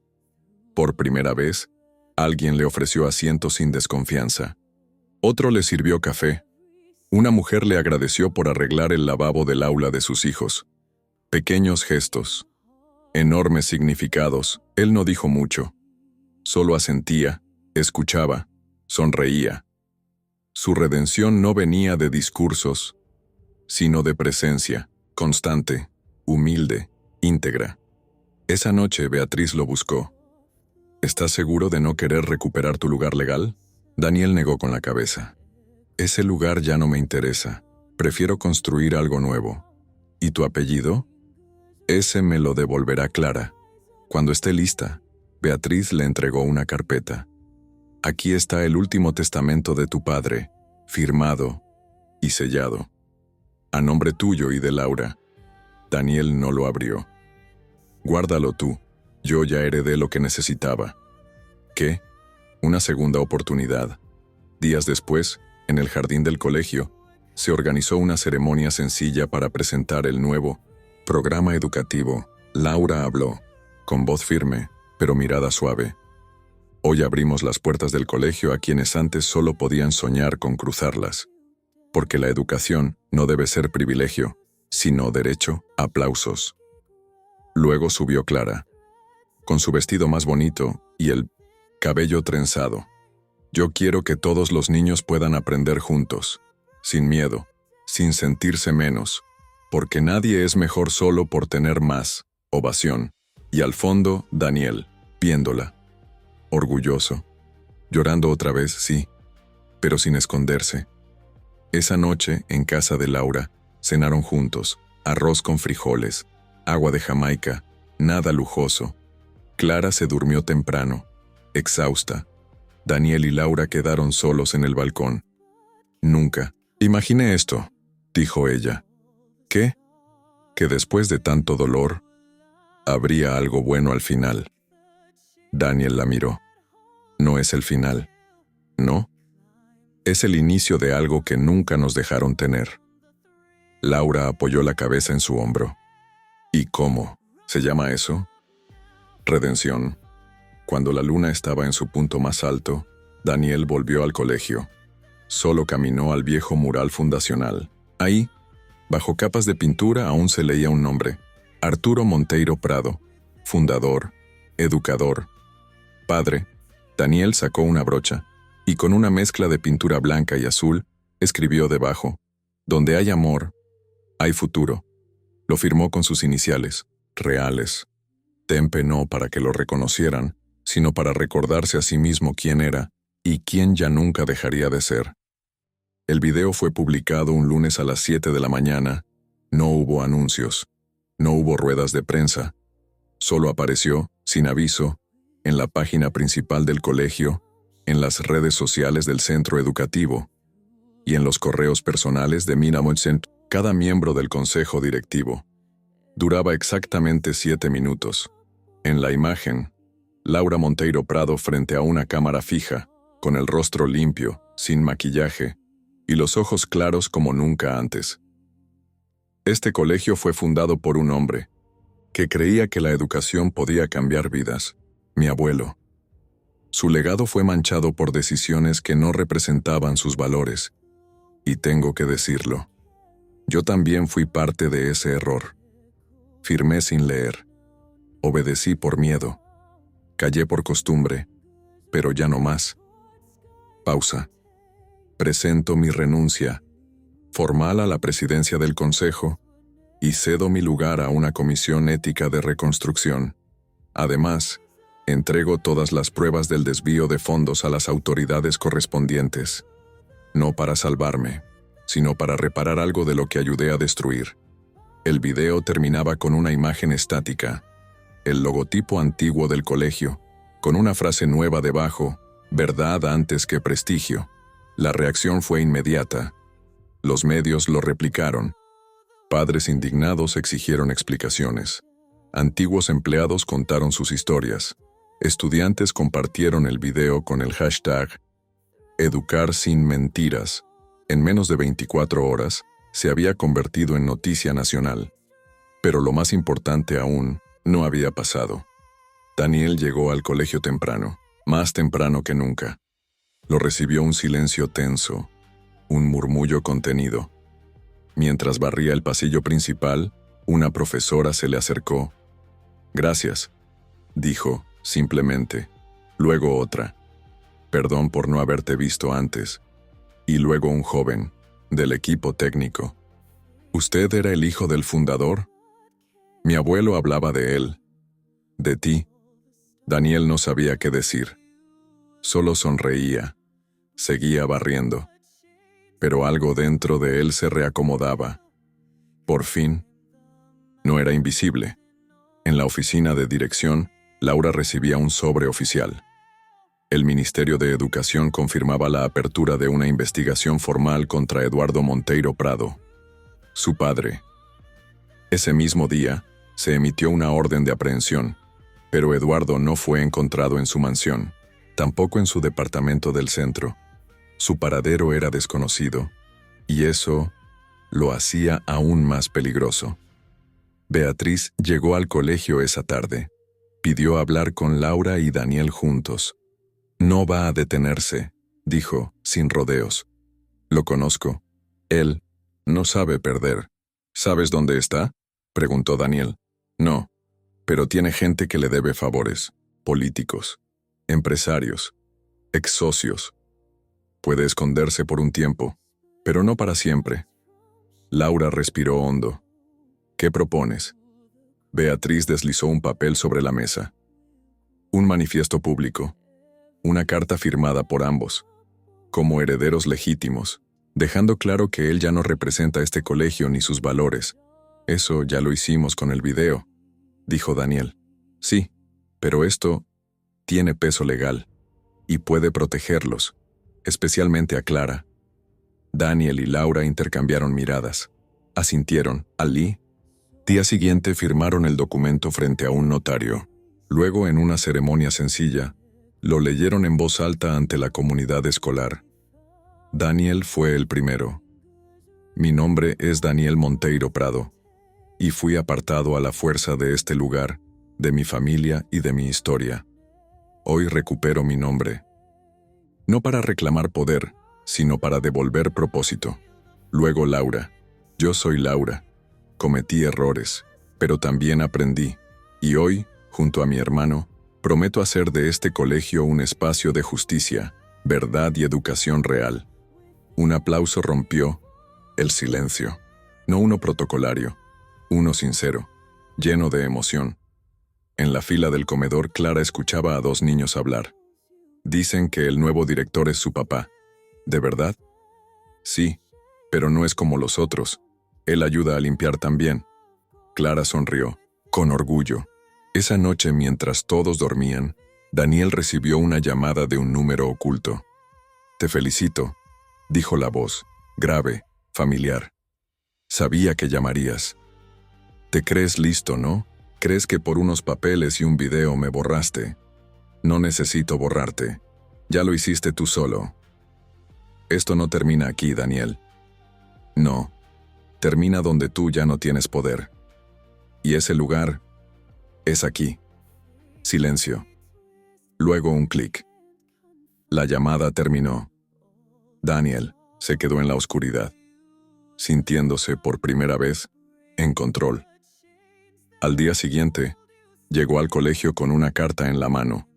[SPEAKER 1] Por primera vez, alguien le ofreció asiento sin desconfianza. Otro le sirvió café. Una mujer le agradeció por arreglar el lavabo del aula de sus hijos. Pequeños gestos, enormes significados. Él no dijo mucho. Solo asentía, escuchaba, sonreía. Su redención no venía de discursos, sino de presencia, constante, humilde, íntegra. Esa noche Beatriz lo buscó. «¿Estás seguro de no querer recuperar tu lugar legal?». Daniel negó con la cabeza. «Ese lugar ya no me interesa. Prefiero construir algo nuevo». «¿Y tu apellido?». «Ese me lo devolverá Clara. Cuando esté lista». Beatriz le entregó una carpeta. «Aquí está el último testamento de tu padre, firmado y sellado. A nombre tuyo y de Laura». Daniel no lo abrió. «Guárdalo tú. Yo ya heredé lo que necesitaba». «¿Qué?». «Una segunda oportunidad». Días después, en el jardín del colegio, se organizó una ceremonia sencilla para presentar el nuevo programa educativo. Laura habló, con voz firme, pero mirada suave. Hoy abrimos las puertas del colegio a quienes antes solo podían soñar con cruzarlas. Porque la educación no debe ser privilegio, sino derecho. Aplausos. Luego subió Clara, con su vestido más bonito y el cabello trenzado. Yo quiero que todos los niños puedan aprender juntos, sin miedo, sin sentirse menos, porque nadie es mejor solo por tener más. Ovación. Y al fondo, Daniel, viéndola. Orgulloso. Llorando otra vez, sí, pero sin esconderse. Esa noche, en casa de Laura, cenaron juntos, arroz con frijoles, agua de Jamaica, nada lujoso. Clara se durmió temprano, exhausta. Daniel y Laura quedaron solos en el balcón. Nunca imaginé esto, dijo ella. ¿Qué? Que después de tanto dolor, habría algo bueno al final. Daniel la miró. No es el final. ¿No? Es el inicio de algo que nunca nos dejaron tener. Laura apoyó la cabeza en su hombro. ¿Y cómo se llama eso? Redención. Cuando la luna estaba en su punto más alto, Daniel volvió al colegio. Solo caminó al viejo mural fundacional. Ahí, bajo capas de pintura, aún se leía un nombre: Arturo Monteiro Prado, fundador, educador, padre. Daniel sacó una brocha y con una mezcla de pintura blanca y azul, escribió debajo: donde hay amor, hay futuro. Lo firmó con sus iniciales, reales. Tempe no para que lo reconocieran, sino para recordarse a sí mismo quién era y quién ya nunca dejaría de ser. El video fue publicado un lunes a las 7 de la mañana. No hubo anuncios, no hubo ruedas de prensa. Solo apareció, sin aviso, en la página principal del colegio, en las redes sociales del centro educativo y en los correos personales de Mina Montcent, cada miembro del consejo directivo. Duraba exactamente 7 minutos. En la imagen, Laura Monteiro Prado frente a una cámara fija, con el rostro limpio, sin maquillaje, y los ojos claros como nunca antes. Este colegio fue fundado por un hombre que creía que la educación podía cambiar vidas, mi abuelo. Su legado fue manchado por decisiones que no representaban sus valores, y tengo que decirlo. Yo también fui parte de ese error. Firmé sin leer. Obedecí por miedo. Callé por costumbre, pero ya no más. Pausa. Presento mi renuncia formal a la presidencia del Consejo y cedo mi lugar a una comisión ética de reconstrucción. Además, entrego todas las pruebas del desvío de fondos a las autoridades correspondientes. No para salvarme, sino para reparar algo de lo que ayudé a destruir. El video terminaba con una imagen estática, el logotipo antiguo del colegio, con una frase nueva debajo: verdad antes que prestigio. La reacción fue inmediata. Los medios lo replicaron. Padres indignados exigieron explicaciones. Antiguos empleados contaron sus historias. Estudiantes compartieron el video con el hashtag Educar sin mentiras. En menos de 24 horas, se había convertido en noticia nacional. Pero lo más importante aún no había pasado. Daniel llegó al colegio temprano, más temprano que nunca. Lo recibió un silencio tenso, un murmullo contenido. Mientras barría el pasillo principal, una profesora se le acercó. «Gracias», dijo, simplemente. Luego otra. «Perdón por no haberte visto antes». Y luego un joven, del equipo técnico. «¿Usted era el hijo del fundador?» Mi abuelo hablaba de él. «De ti». Daniel no sabía qué decir. Solo sonreía. Seguía barriendo. Pero algo dentro de él se reacomodaba. Por fin. No era invisible. En la oficina de dirección, Laura recibía un sobre oficial. El Ministerio de Educación confirmaba la apertura de una investigación formal contra Eduardo Monteiro Prado, su padre. Ese mismo día, se emitió una orden de aprehensión, pero Eduardo no fue encontrado en su mansión, tampoco en su departamento del centro. Su paradero era desconocido, y eso lo hacía aún más peligroso. Beatriz llegó al colegio esa tarde. Pidió hablar con Laura y Daniel juntos. No va a detenerse, dijo, sin rodeos. Lo conozco. Él no sabe perder. ¿Sabes dónde está?, preguntó Daniel. No, pero tiene gente que le debe favores. Políticos, empresarios, ex socios. Puede esconderse por un tiempo, pero no para siempre. Laura respiró hondo. ¿Qué propones? Beatriz deslizó un papel sobre la mesa. Un manifiesto público. Una carta firmada por ambos, como herederos legítimos, dejando claro que él ya no representa este colegio ni sus valores. Eso ya lo hicimos con el video, dijo Daniel. Sí, pero esto tiene peso legal y puede protegerlos, especialmente a Clara. Daniel y Laura intercambiaron miradas. Asintieron. Al día siguiente firmaron el documento frente a un notario. Luego, en una ceremonia sencilla, lo leyeron en voz alta ante la comunidad escolar. Daniel fue el primero. Mi nombre es Daniel Monteiro Prado, y fui apartado a la fuerza de este lugar, de mi familia y de mi historia. Hoy recupero mi nombre. No para reclamar poder, sino para devolver propósito. Luego Laura. Yo soy Laura. Cometí errores, pero también aprendí. Y hoy, junto a mi hermano, prometo hacer de este colegio un espacio de justicia, verdad y educación real. Un aplauso rompió el silencio. No uno protocolario, uno sincero, lleno de emoción. En la fila del comedor, Clara escuchaba a dos niños hablar. Dicen que el nuevo director es su papá. ¿De verdad? Sí, pero no es como los otros. Él ayuda a limpiar también. Clara sonrió, con orgullo. Esa noche, mientras todos dormían, Daniel recibió una llamada de un número oculto. Te felicito, dijo la voz, grave, familiar. Sabía que llamarías. Te crees listo, ¿no? ¿Crees que por unos papeles y un video me borraste? No necesito borrarte. Ya lo hiciste tú solo. Esto no termina aquí, Daniel. No. Termina donde tú ya no tienes poder. Y ese lugar es aquí. Silencio. Luego un clic. La llamada terminó. Daniel se quedó en la oscuridad, sintiéndose por primera vez en control. Al día siguiente, llegó al colegio con una carta en la mano.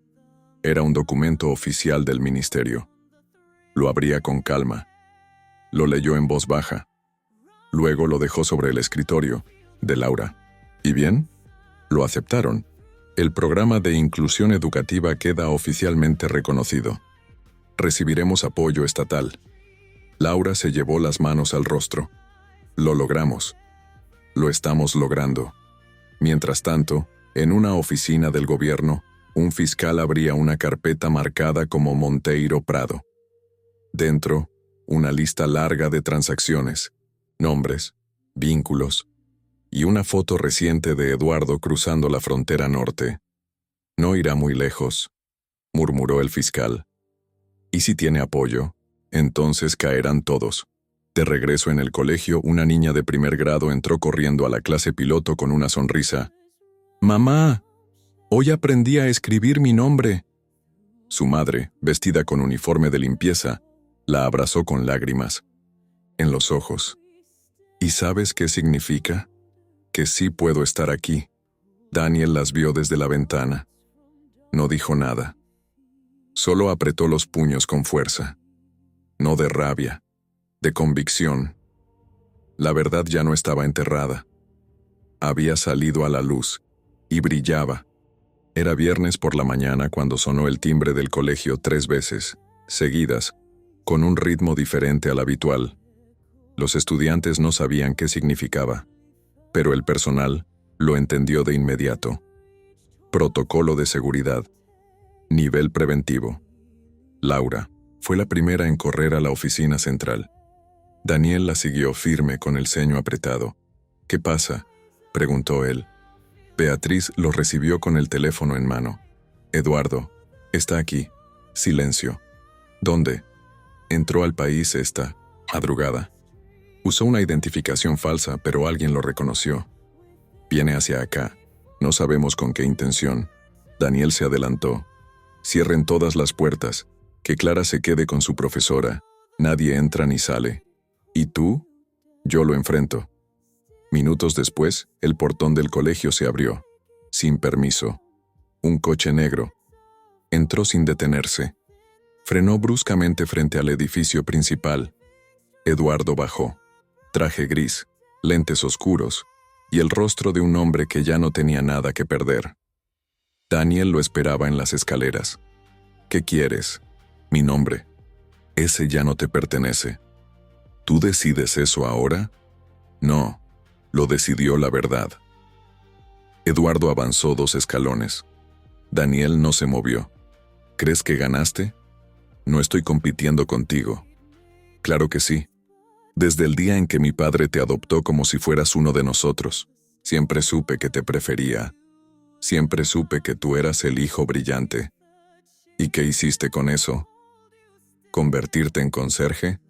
[SPEAKER 1] Era un documento oficial del ministerio. Lo abría con calma. Lo leyó en voz baja. Luego lo dejó sobre el escritorio de Laura. ¿Y bien? Lo aceptaron. El programa de inclusión educativa queda oficialmente reconocido. Recibiremos apoyo estatal. Laura se llevó las manos al rostro. Lo logramos. Lo estamos logrando. Mientras tanto, en una oficina del gobierno, un fiscal abría una carpeta marcada como Monteiro Prado. Dentro, una lista larga de transacciones, nombres, vínculos, y una foto reciente de Eduardo cruzando la frontera norte. No irá muy lejos, murmuró el fiscal. ¿Y si tiene apoyo? Entonces caerán todos. De regreso en el colegio, una niña de primer grado entró corriendo a la clase piloto con una sonrisa. «¡Mamá! Hoy aprendí a escribir mi nombre». Su madre, vestida con uniforme de limpieza, la abrazó con lágrimas en los ojos. ¿Y sabes qué significa? Que sí puedo estar aquí. Daniel las vio desde la ventana. No dijo nada. Solo apretó los puños con fuerza. No de rabia, de convicción. La verdad ya no estaba enterrada. Había salido a la luz, y brillaba. Era viernes por la mañana cuando sonó el timbre del colegio 3 veces, seguidas, con un ritmo diferente al habitual. Los estudiantes no sabían qué significaba, pero el personal lo entendió de inmediato. Protocolo de seguridad. Nivel preventivo. Laura fue la primera en correr a la oficina central. Daniel la siguió firme con el ceño apretado. «¿Qué pasa?», preguntó él. Beatriz lo recibió con el teléfono en mano. «Eduardo, está aquí». Silencio. «¿Dónde?». «Entró al país esta madrugada. Usó una identificación falsa, pero alguien lo reconoció. Viene hacia acá. No sabemos con qué intención». Daniel se adelantó. Cierren todas las puertas, que Clara se quede con su profesora. Nadie entra ni sale. ¿Y tú? Yo lo enfrento. Minutos después, el portón del colegio se abrió. Sin permiso. Un coche negro. Entró sin detenerse. Frenó bruscamente frente al edificio principal. Eduardo bajó. Traje gris, lentes oscuros, y el rostro de un hombre que ya no tenía nada que perder. Daniel lo esperaba en las escaleras. ¿Qué quieres? Mi nombre. Ese ya no te pertenece. ¿Tú decides eso ahora? No, lo decidió la verdad. Eduardo avanzó 2 escalones. Daniel no se movió. ¿Crees que ganaste? No estoy compitiendo contigo. Claro que sí. Desde el día en que mi padre te adoptó como si fueras uno de nosotros, siempre supe que te prefería. Siempre supe que tú eras el hijo brillante. ¿Y qué hiciste con eso? ¿Convertirte en conserje?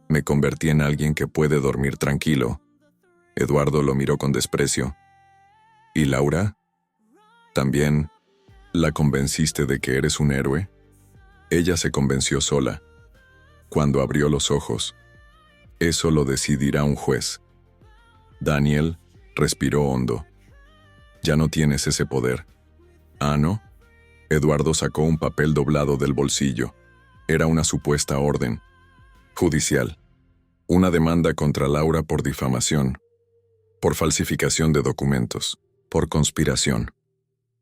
[SPEAKER 1] Me convertí en alguien que puede dormir tranquilo. Eduardo lo miró con desprecio. ¿Y Laura? ¿También la convenciste de que eres un héroe? Ella se convenció sola. Cuando abrió los ojos, eso lo decidirá un juez. Daniel respiró hondo. Ya no tienes ese poder. ¿Ah, no? Eduardo sacó un papel doblado del bolsillo. Era una supuesta orden judicial. Una demanda contra Laura por difamación, por falsificación de documentos, por conspiración.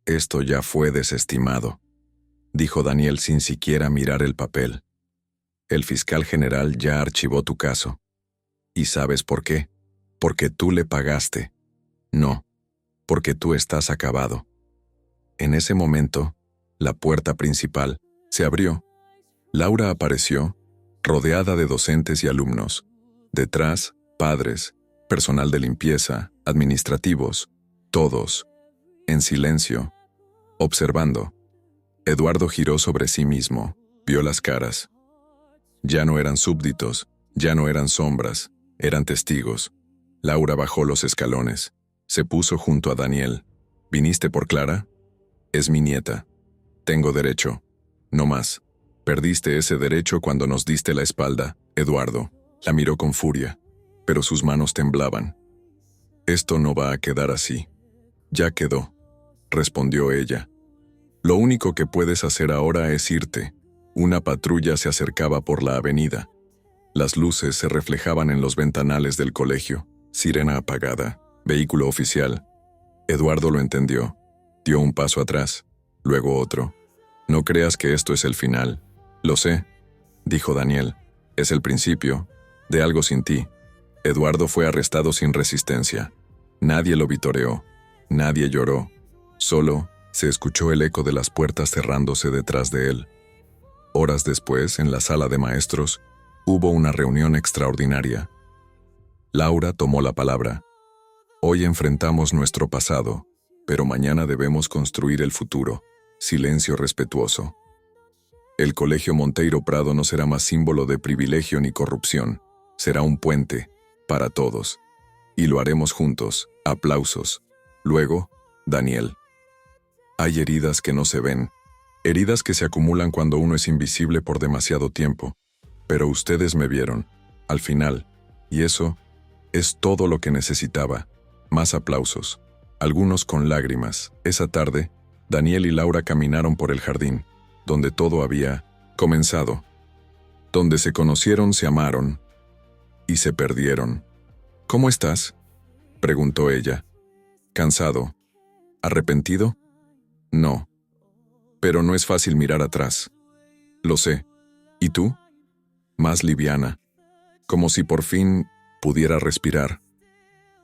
[SPEAKER 1] Esto ya fue desestimado, dijo Daniel sin siquiera mirar el papel. El fiscal general ya archivó tu caso. ¿Y sabes por qué? Porque tú le pagaste. No, porque tú estás acabado. En ese momento, la puerta principal se abrió. Laura apareció, rodeada de docentes y alumnos. Detrás, padres, personal de limpieza, administrativos, todos, en silencio, observando. Eduardo giró sobre sí mismo, vio las caras. Ya no eran súbditos, ya no eran sombras, eran testigos. Laura bajó los escalones, se puso junto a Daniel. ¿Viniste por Clara? Es mi nieta. Tengo derecho. No más. Perdiste ese derecho cuando nos diste la espalda, Eduardo. La miró con furia, pero sus manos temblaban. Esto no va a quedar así. Ya quedó, respondió ella. Lo único que puedes hacer ahora es irte. Una patrulla se acercaba por la avenida. Las luces se reflejaban en los ventanales del colegio. Sirena apagada, vehículo oficial. Eduardo lo entendió. Dio un paso atrás, luego otro. No creas que esto es el final. Lo sé, dijo Daniel. Es el principio de algo sin ti. Eduardo fue arrestado sin resistencia. Nadie lo vitoreó. Nadie lloró. Solo se escuchó el eco de las puertas cerrándose detrás de él. Horas después, en la sala de maestros, hubo una reunión extraordinaria. Laura tomó la palabra. Hoy enfrentamos nuestro pasado, pero mañana debemos construir el futuro. Silencio respetuoso. El Colegio Monteiro Prado no será más símbolo de privilegio ni corrupción. Será un puente, para todos. Y lo haremos juntos. Aplausos. Luego, Daniel. Hay heridas que no se ven. Heridas que se acumulan cuando uno es invisible por demasiado tiempo. Pero ustedes me vieron, al final, y eso es todo lo que necesitaba. Más aplausos. Algunos con lágrimas. Esa tarde, Daniel y Laura caminaron por el jardín, donde todo había comenzado. Donde se conocieron, se amaron y se perdieron. ¿Cómo estás?, preguntó ella. ¿Cansado? ¿Arrepentido? No. Pero no es fácil mirar atrás. Lo sé. ¿Y tú? Más liviana. Como si por fin pudiera respirar.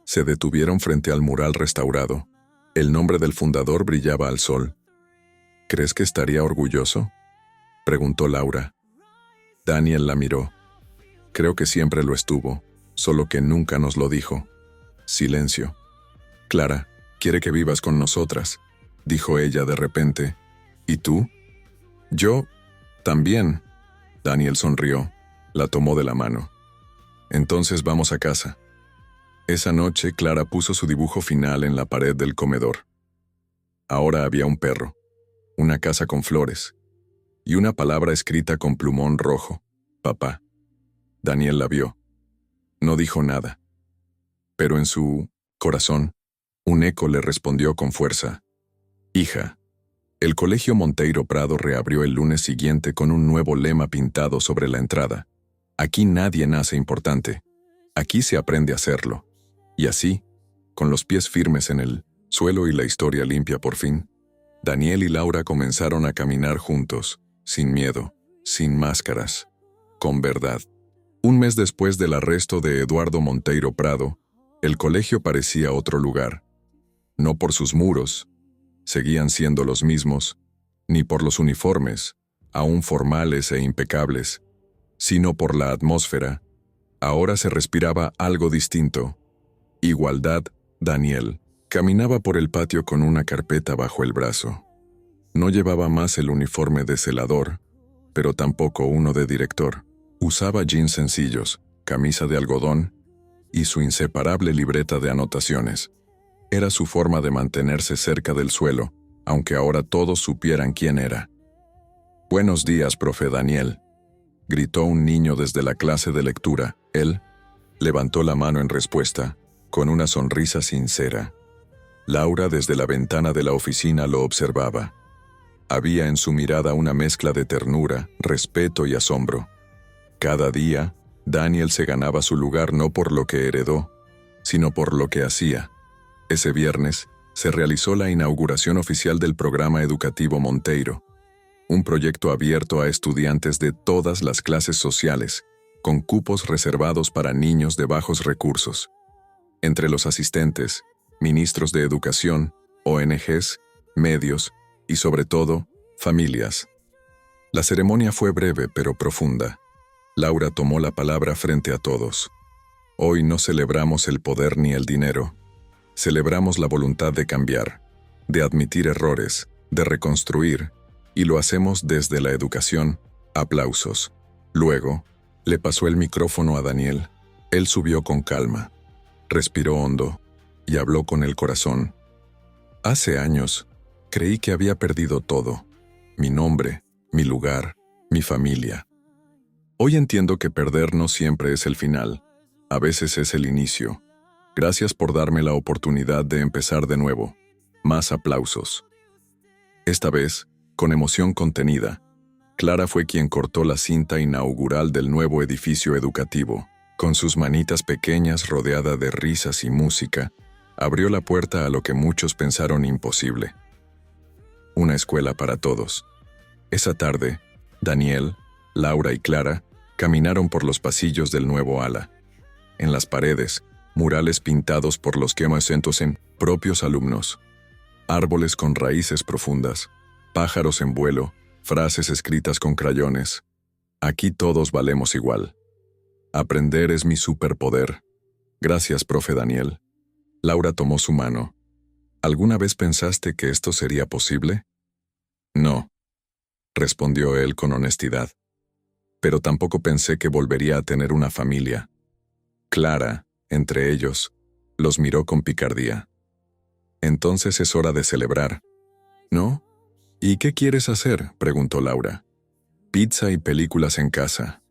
[SPEAKER 1] Se detuvieron frente al mural restaurado. El nombre del fundador brillaba al sol. ¿Crees que estaría orgulloso?, preguntó Laura. Daniel la miró. Creo que siempre lo estuvo, solo que nunca nos lo dijo. Silencio. Clara, quiere que vivas con nosotras, dijo ella de repente. ¿Y tú? Yo también. Daniel sonrió. La tomó de la mano. Entonces vamos a casa. Esa noche, Clara puso su dibujo final en la pared del comedor. Ahora había un perro. una casa con flores y una palabra escrita con plumón rojo: papá. Daniel la vio. No dijo nada. Pero en su corazón, un eco le respondió con fuerza: hija. El Colegio Monteiro Prado reabrió el lunes siguiente con un nuevo lema pintado sobre la entrada: aquí nadie nace importante, aquí se aprende a hacerlo. Y así, con los pies firmes en el suelo y la historia limpia por fin, Daniel y Laura comenzaron a caminar juntos, sin miedo, sin máscaras, con verdad. Un mes después del arresto de Eduardo Monteiro Prado, el colegio parecía otro lugar. No por sus muros, seguían siendo los mismos, ni por los uniformes, aún formales e impecables, sino por la atmósfera. Ahora se respiraba algo distinto. Igualdad. Daniel caminaba por el patio con una carpeta bajo el brazo. No llevaba más el uniforme de celador, pero tampoco uno de director. Usaba jeans sencillos, camisa de algodón y su inseparable libreta de anotaciones. Era su forma de mantenerse cerca del suelo, aunque ahora todos supieran quién era. «Buenos días, profe Daniel», gritó un niño desde la clase de lectura. Él levantó la mano en respuesta, con una sonrisa sincera. Laura desde la ventana de la oficina lo observaba. Había en su mirada una mezcla de ternura, respeto y asombro. Cada día, Daniel se ganaba su lugar no por lo que heredó, sino por lo que hacía. Ese viernes, se realizó la inauguración oficial del programa educativo Monteiro, un proyecto abierto a estudiantes de todas las clases sociales, con cupos reservados para niños de bajos recursos. Entre los asistentes, ministros de educación, ONGs, medios y, sobre todo, familias. La ceremonia fue breve pero profunda. Laura tomó la palabra frente a todos. Hoy no celebramos el poder ni el dinero. Celebramos la voluntad de cambiar, de admitir errores, de reconstruir, y lo hacemos desde la educación. Aplausos. Luego, le pasó el micrófono a Daniel. Él subió con calma, respiró hondo y habló con el corazón. Hace años, creí que había perdido todo: mi nombre, mi lugar, mi familia. Hoy entiendo que perder no siempre es el final, a veces es el inicio. Gracias por darme la oportunidad de empezar de nuevo. Más aplausos. Esta vez, con emoción contenida, Clara fue quien cortó la cinta inaugural del nuevo edificio educativo. Con sus manitas pequeñas rodeada de risas y música, abrió la puerta a lo que muchos pensaron imposible: una escuela para todos. Esa tarde, Daniel, Laura y Clara caminaron por los pasillos del nuevo ala. En las paredes, murales pintados por los que en propios alumnos. Árboles con raíces profundas, pájaros en vuelo, frases escritas con crayones. Aquí todos valemos igual. Aprender es mi superpoder. Gracias, profe Daniel. Laura tomó su mano. ¿Alguna vez pensaste que esto sería posible? No, respondió él con honestidad. Pero tampoco pensé que volvería a tener una familia. Clara, entre ellos, los miró con picardía. Entonces es hora de celebrar, ¿no? ¿Y qué quieres hacer?, preguntó Laura. Pizza y películas en casa.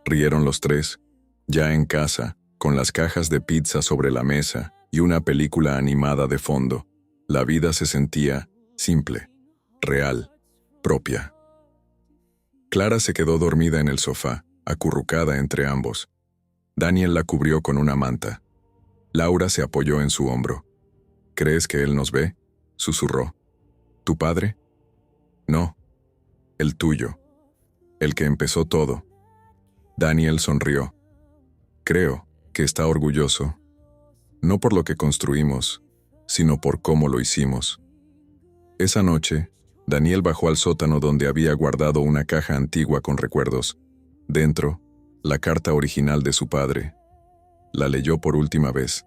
[SPEAKER 1] Rieron los tres, ya en casa, con las cajas de pizza sobre la mesa y una película animada de fondo. La vida se sentía simple, real, propia. Clara se quedó dormida en el sofá, acurrucada entre ambos. Daniel la cubrió con una manta. Laura se apoyó en su hombro. ¿Crees que él nos ve?, susurró. ¿Tu padre? No, el tuyo, el que empezó todo. Daniel sonrió. Creo que está orgulloso, no por lo que construimos, sino por cómo lo hicimos. Esa noche, Daniel bajó al sótano donde había guardado una caja antigua con recuerdos. Dentro, la carta original de su padre. La leyó por última vez.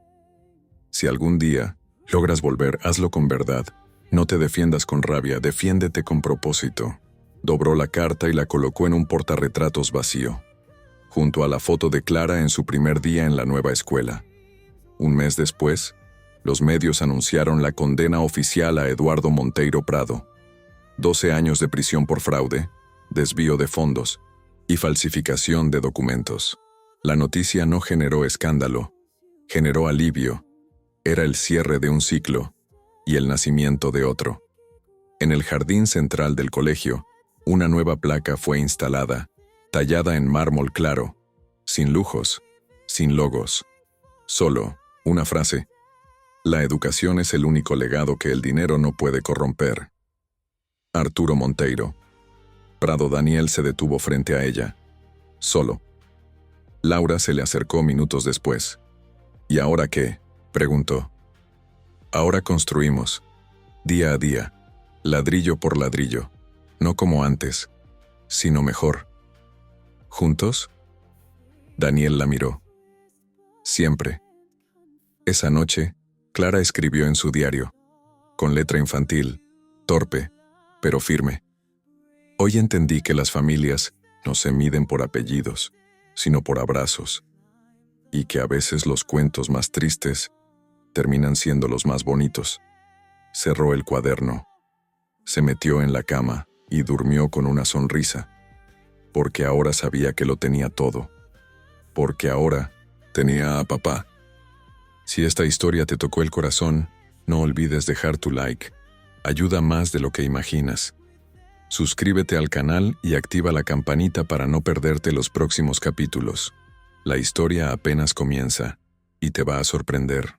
[SPEAKER 1] Si algún día logras volver, hazlo con verdad. No te defiendas con rabia, defiéndete con propósito. Dobró la carta y la colocó en un portarretratos vacío, junto a la foto de Clara en su primer día en la nueva escuela. Un mes después, los medios anunciaron la condena oficial a Eduardo Monteiro Prado. 12 años de prisión por fraude, desvío de fondos y falsificación de documentos. La noticia no generó escándalo, generó alivio. Era el cierre de un ciclo y el nacimiento de otro. En el jardín central del colegio, una nueva placa fue instalada, tallada en mármol claro, sin lujos, sin logos. Solo una frase: la educación es el único legado que el dinero no puede corromper. Arturo Monteiro. Prado Daniel se detuvo frente a ella. Solo. Laura se le acercó minutos después. ¿Y ahora qué?, preguntó. Ahora construimos, día a día, ladrillo por ladrillo, no como antes, sino mejor. ¿Juntos? Daniel la miró. Siempre. Esa noche, Clara escribió en su diario, con letra infantil, torpe, pero firme. Hoy entendí que las familias no se miden por apellidos, sino por abrazos, y que a veces los cuentos más tristes terminan siendo los más bonitos. Cerró el cuaderno, se metió en la cama y durmió con una sonrisa, porque ahora sabía que lo tenía todo, porque ahora tenía a papá. Si esta historia te tocó el corazón, no olvides dejar tu like. Ayuda más de lo que imaginas. Suscríbete al canal y activa la campanita para no perderte los próximos capítulos. La historia apenas comienza y te va a sorprender.